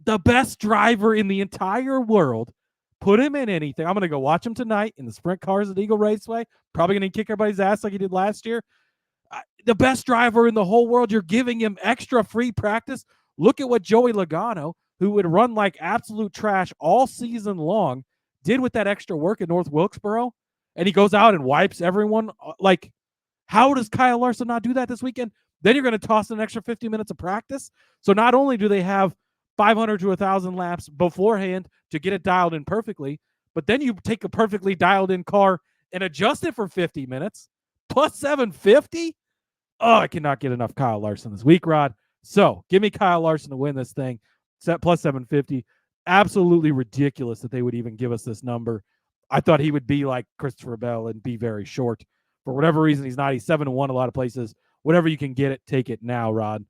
Speaker 6: The best driver in the entire world. Put him in anything. I'm going to go watch him tonight in the sprint cars at Eagle Raceway. Probably going to kick everybody's ass like he did last year. The best driver in the whole world. You're giving him extra free practice. Look at what Joey Logano, who would run like absolute trash all season long, did with that extra work at North Wilkesboro. And he goes out and wipes everyone. Like, how does Kyle Larson not do that this weekend? Then you're going to toss an extra 50 minutes of practice. So not only do they have 500 to 1,000 laps beforehand to get it dialed in perfectly, but then you take a perfectly dialed in car and adjust it for 50 minutes, plus 750. Oh, I cannot get enough Kyle Larson this week, Rod. So give me Kyle Larson to win this thing. Set plus 750. Absolutely ridiculous that they would even give us this number. I thought he would be like Christopher Bell and be very short. For whatever reason, he's not. He's 7-1 a lot of places. Whatever you can get it, take it now, Rod.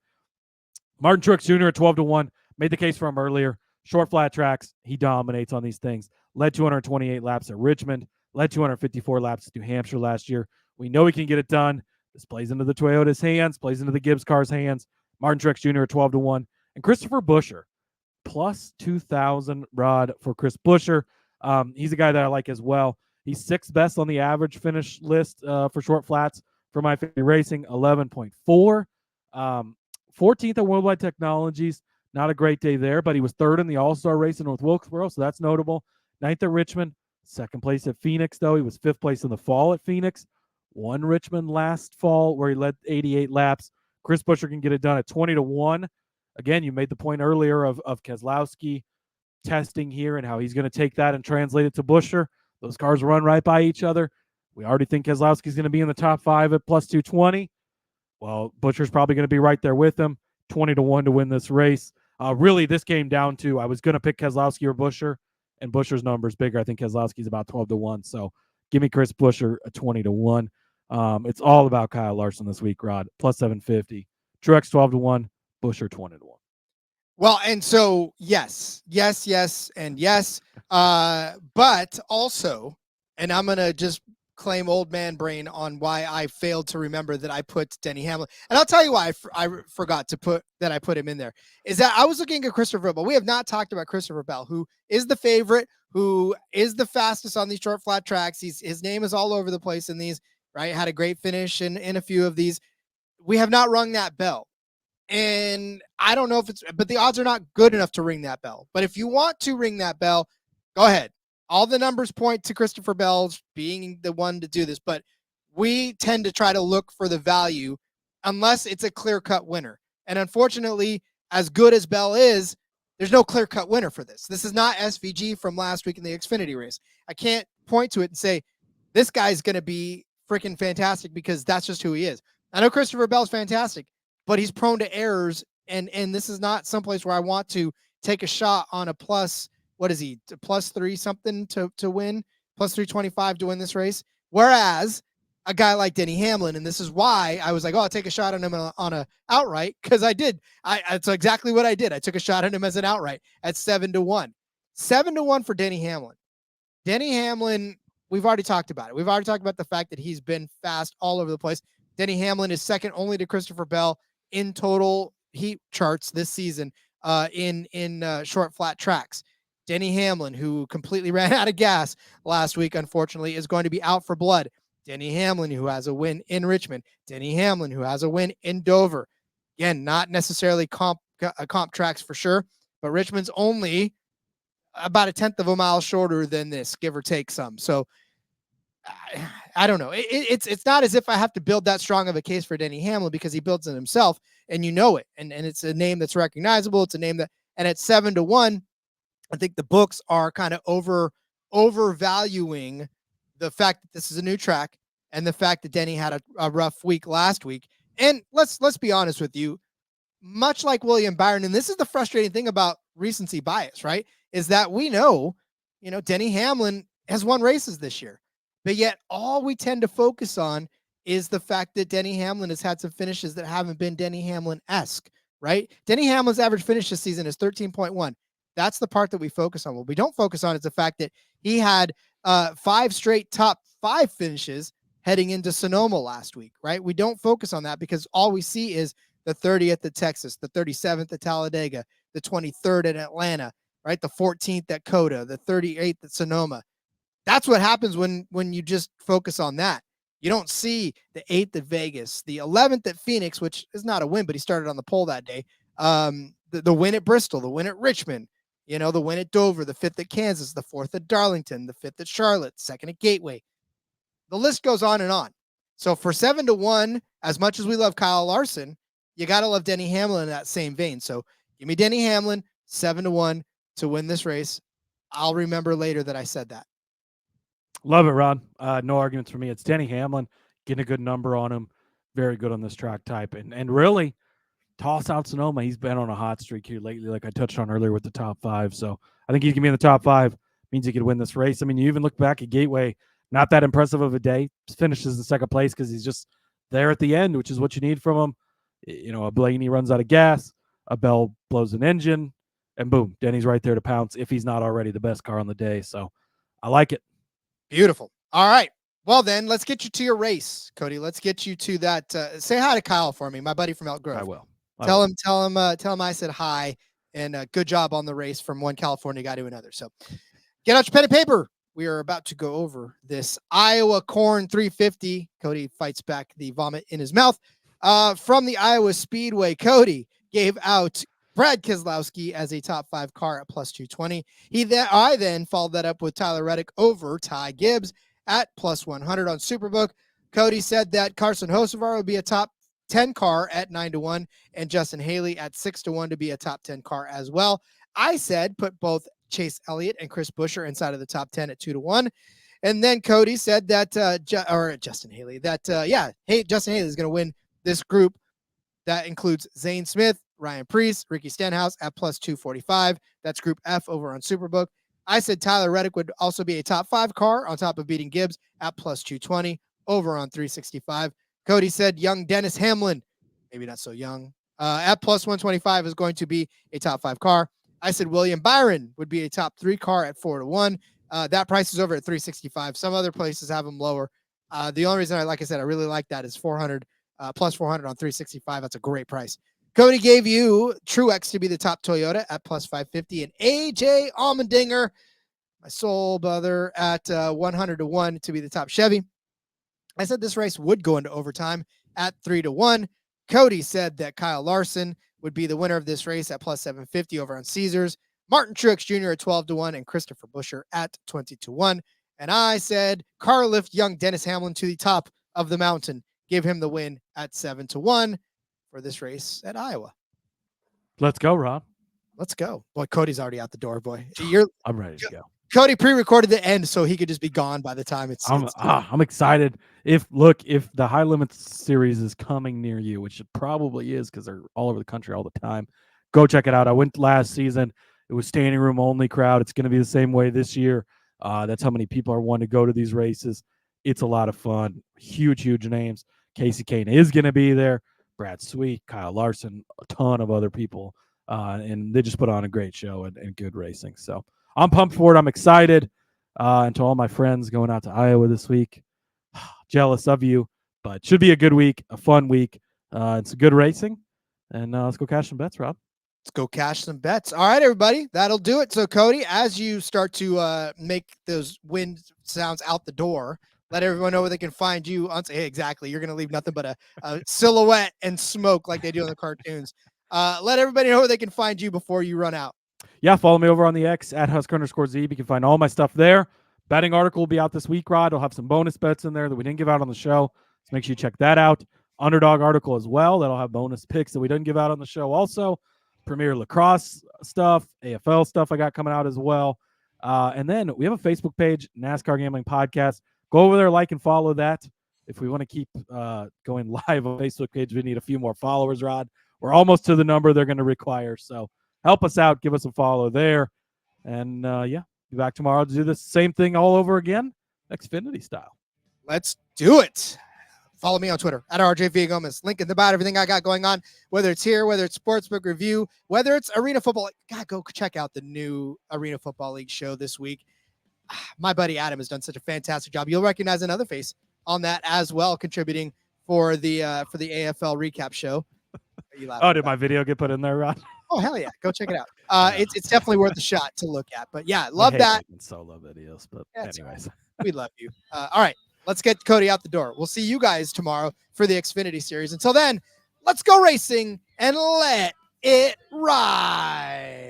Speaker 6: Martin Truex Jr. at 12-1. Made the case for him earlier. Short flat tracks, he dominates on these things. Led 228 laps at Richmond. Led 254 laps at New Hampshire last year. We know he can get it done. This plays into the Toyota's hands, plays into the Gibbs car's hands. Martin Truex Jr. at 12-1. And Christopher Buescher, plus 2,000, Rod, for Chris Buescher. He's a guy that I like as well. He's 6th best on the average finish list for short flats for My Family Racing, 11.4. 14th at Worldwide Technologies. Not a great day there, but he was 3rd in the All-Star race in North Wilkesboro, so that's notable. 9th at Richmond. 2nd place at Phoenix, though. He was 5th place in the fall at Phoenix. Won Richmond last fall where he led 88 laps. Chris Buescher can get it done at 20-1. again, you made the point earlier of Keselowski testing here and how he's going to take that and translate it to Buescher. Those cars run right by each other. We already think Keselowski's going to be in the top 5 at plus 220. Well, Buescher's probably going to be right there with him, 20-1 to win this race. Really, this came down to I was going to pick Keselowski or Buescher, and Buescher's number is bigger. I think Keselowski's about 12-1. So give me Chris Buescher a 20-1. It's all about Kyle Larson this week, Rod. Plus 750. Truex 12-1. Buescher 20-1.
Speaker 1: Well, and so yes, and yes. But also, and I'm gonna just claim old man brain on why I failed to remember that I put Denny Hamlin. And I'll tell you why I forgot to put him in there. Is that I was looking at Christopher Bell. We have not talked about Christopher Bell, who is the favorite, who is the fastest on these short flat tracks. His name is all over the place in these, right? Had a great finish in a few of these. We have not rung that bell. And I don't know if but the odds are not good enough to ring that bell. But if you want to ring that bell, go ahead. All the numbers point to Christopher Bell being the one to do this, but we tend to try to look for the value unless it's a clear-cut winner. And unfortunately, as good as Bell is, there's no clear-cut winner for this. This is not SVG from last week in the Xfinity race. I can't point to it and say, this guy's going to be freaking fantastic because that's just who he is. I know Christopher Bell's fantastic, but he's prone to errors, and this is not someplace where I want to take a shot on a plus. What is he? Plus 3 something to win, plus 325 to win this race. Whereas a guy like Denny Hamlin, and this is why I was like, oh, I'll take a shot on him on a outright, because I did. That's exactly what I did. I took a shot on him as an outright at 7-1. 7-1 for Denny Hamlin. Denny Hamlin, we've already talked about it. We've already talked about the fact that he's been fast all over the place. Denny Hamlin is second only to Christopher Bell in total heat charts this season in short flat tracks. Denny Hamlin, who completely ran out of gas last week, unfortunately, is going to be out for blood. Denny Hamlin, who has a win in Richmond. Denny Hamlin, who has a win in Dover. Again, not necessarily comp tracks for sure, but Richmond's only about 1/10 of a mile shorter than this, give or take some. So I don't know. It's not as if I have to build that strong of a case for Denny Hamlin, because he builds it himself, and you know it. And it's a name that's recognizable. It's a name that, and at 7-1, I think the books are kind of overvaluing the fact that this is a new track and the fact that Denny had a rough week last week. And let's be honest with you, much like William Byron, and this is the frustrating thing about recency bias, right? Is that we know, Denny Hamlin has won races this year, but yet all we tend to focus on is the fact that Denny Hamlin has had some finishes that haven't been Denny Hamlin-esque, right? Denny Hamlin's average finish this season is 13.1. That's the part that we focus on. What we don't focus on is the fact that he had 5 straight top 5 finishes heading into Sonoma last week, right? We don't focus on that because all we see is the 30th at Texas, the 37th at Talladega, the 23rd at Atlanta, right? The 14th at Coda, the 38th at Sonoma. That's what happens when you just focus on that. You don't see the 8th at Vegas, the 11th at Phoenix, which is not a win, but he started on the pole that day. The win at Bristol, the win at Richmond, the win at Dover, the 5th at Kansas, the 4th at Darlington, the 5th at Charlotte, 2nd at Gateway. The list goes on and on. So for 7-1, as much as we love Kyle Larson, you got to love Denny Hamlin in that same vein. So give me Denny Hamlin, 7-1 to win this race. I'll remember later that I said that.
Speaker 6: Love it, Ron. No arguments for me. It's Denny Hamlin, getting a good number on him. Very good on this track type. And really, toss out Sonoma. He's been on a hot streak here lately, like I touched on earlier with the top 5. So I think he's going to be in the top 5. Means he could win this race. I mean, you even look back at Gateway, not that impressive of a day. Finishes in second place because he's just there at the end, which is what you need from him. A Blaney runs out of gas, a Bell blows an engine, and boom, Denny's right there to pounce if he's not already the best car on the day. So I like it.
Speaker 1: Beautiful. All right. Well, then let's get you to your race, Cody. Let's get you to that. Say hi to Kyle for me, my buddy from Elk Grove.
Speaker 6: I will.
Speaker 1: Tell him I said hi, and good job on the race from one California guy to another. So get out your pen and paper. We are about to go over this Iowa Corn 350. Cody fights back the vomit in his mouth. From the Iowa Speedway, Cody gave out Brad Keselowski as a top 5 car at plus 220. I then followed that up with Tyler Reddick over Ty Gibbs at plus 100 on Superbook. Cody said that Carson Hocevar would be a top 10 car at 9-1, and Justin Haley at 6-1 to be a top 10 car as well. I said put both Chase Elliott and Chris Buescher inside of the top 10 at 2-1. And then Cody said that, Justin Haley, Justin Haley is going to win this group. That includes Zane Smith, Ryan Preece, Ricky Stenhouse at plus 245. That's Group F over on Superbook. I said Tyler Reddick would also be a top 5 car on top of beating Gibbs at plus 220 over on 365. Cody said young Dennis Hamlin, maybe not so young, at plus 125 is going to be a top 5 car. I said William Byron would be a top 3 car at 4-1. That price is over at 365. Some other places have them lower. The only reason like I said, I really like that is 400 plus 400 on 365. That's a great price. Cody gave you Truex to be the top Toyota at plus 550 and AJ Allmendinger, my soul brother, at 100-1 to be the top Chevy. I said this race would go into overtime at 3-1. Cody said that Kyle Larson would be the winner of this race at plus 750 over on Caesars. Martin Truex Jr. at 12-1 and Christopher Buescher at 20-1. And I said car lift young Dennis Hamlin to the top of the mountain. Give him the win at 7-1 for this race at Iowa.
Speaker 6: Let's go, Rob.
Speaker 1: Let's go. Boy, Cody's already out the door, boy.
Speaker 6: I'm ready to go.
Speaker 1: Cody pre-recorded the end so he could just be gone by the time
Speaker 6: I'm excited. If the High Limits series is coming near you, which it probably is because they're all over the country all the time, go check it out. I went last season. It was standing room only crowd. It's going to be the same way this year. That's how many people are wanting to go to these races. It's a lot of fun. Huge names. Casey Kane is going to be there. Brad Sweet, Kyle Larson, a ton of other people. And they just put on a great show and good racing. So I'm pumped for it. I'm excited. And to all my friends going out to Iowa this week, jealous of you, but should be a good week, a fun week. It's good racing. And let's go cash some bets, Rob.
Speaker 1: Let's go cash some bets. All right, everybody, that'll do it. So, Cody, as you start to make those wind sounds out the door, let everyone know where they can find you. Hey, exactly. You're going to leave nothing but a silhouette and smoke like they do in the cartoons. Let everybody know where they can find you before you run out.
Speaker 6: Yeah, follow me over on the X at Husker_Zeeb. You can find all my stuff there. Betting article will be out this week, Rod. I'll have some bonus bets in there that we didn't give out on the show. So make sure you check that out. Underdog article as well. That'll have bonus picks that we didn't give out on the show also. Premier Lacrosse stuff, AFL stuff I got coming out as well. And then we have a Facebook page, NASCAR Gambling Podcast. Go over there, like and follow that. If we want to keep going live on Facebook page, we need a few more followers, Rod. We're almost to the number they're going to require. So help us out. Give us a follow there. And, be back tomorrow to do the same thing all over again, Xfinity style.
Speaker 1: Let's do it. Follow me on Twitter at RJ Villagomez. Link in the bio, everything I got going on, whether it's here, whether it's Sportsbook Review, whether it's Arena Football. God, go check out the new Arena Football League show this week. My buddy Adam has done such a fantastic job. You'll recognize another face on that as well, contributing for the AFL recap show.
Speaker 6: Did my video get put in there, Rod?
Speaker 1: Oh, hell yeah. Go check it out. It's definitely worth a shot to look at. But yeah, love that.
Speaker 6: Solo videos, but
Speaker 1: That's
Speaker 6: anyways.
Speaker 1: Right. We love you. All right. Let's get Cody out the door. We'll see you guys tomorrow for the Xfinity Series. Until then, let's go racing and let it ride.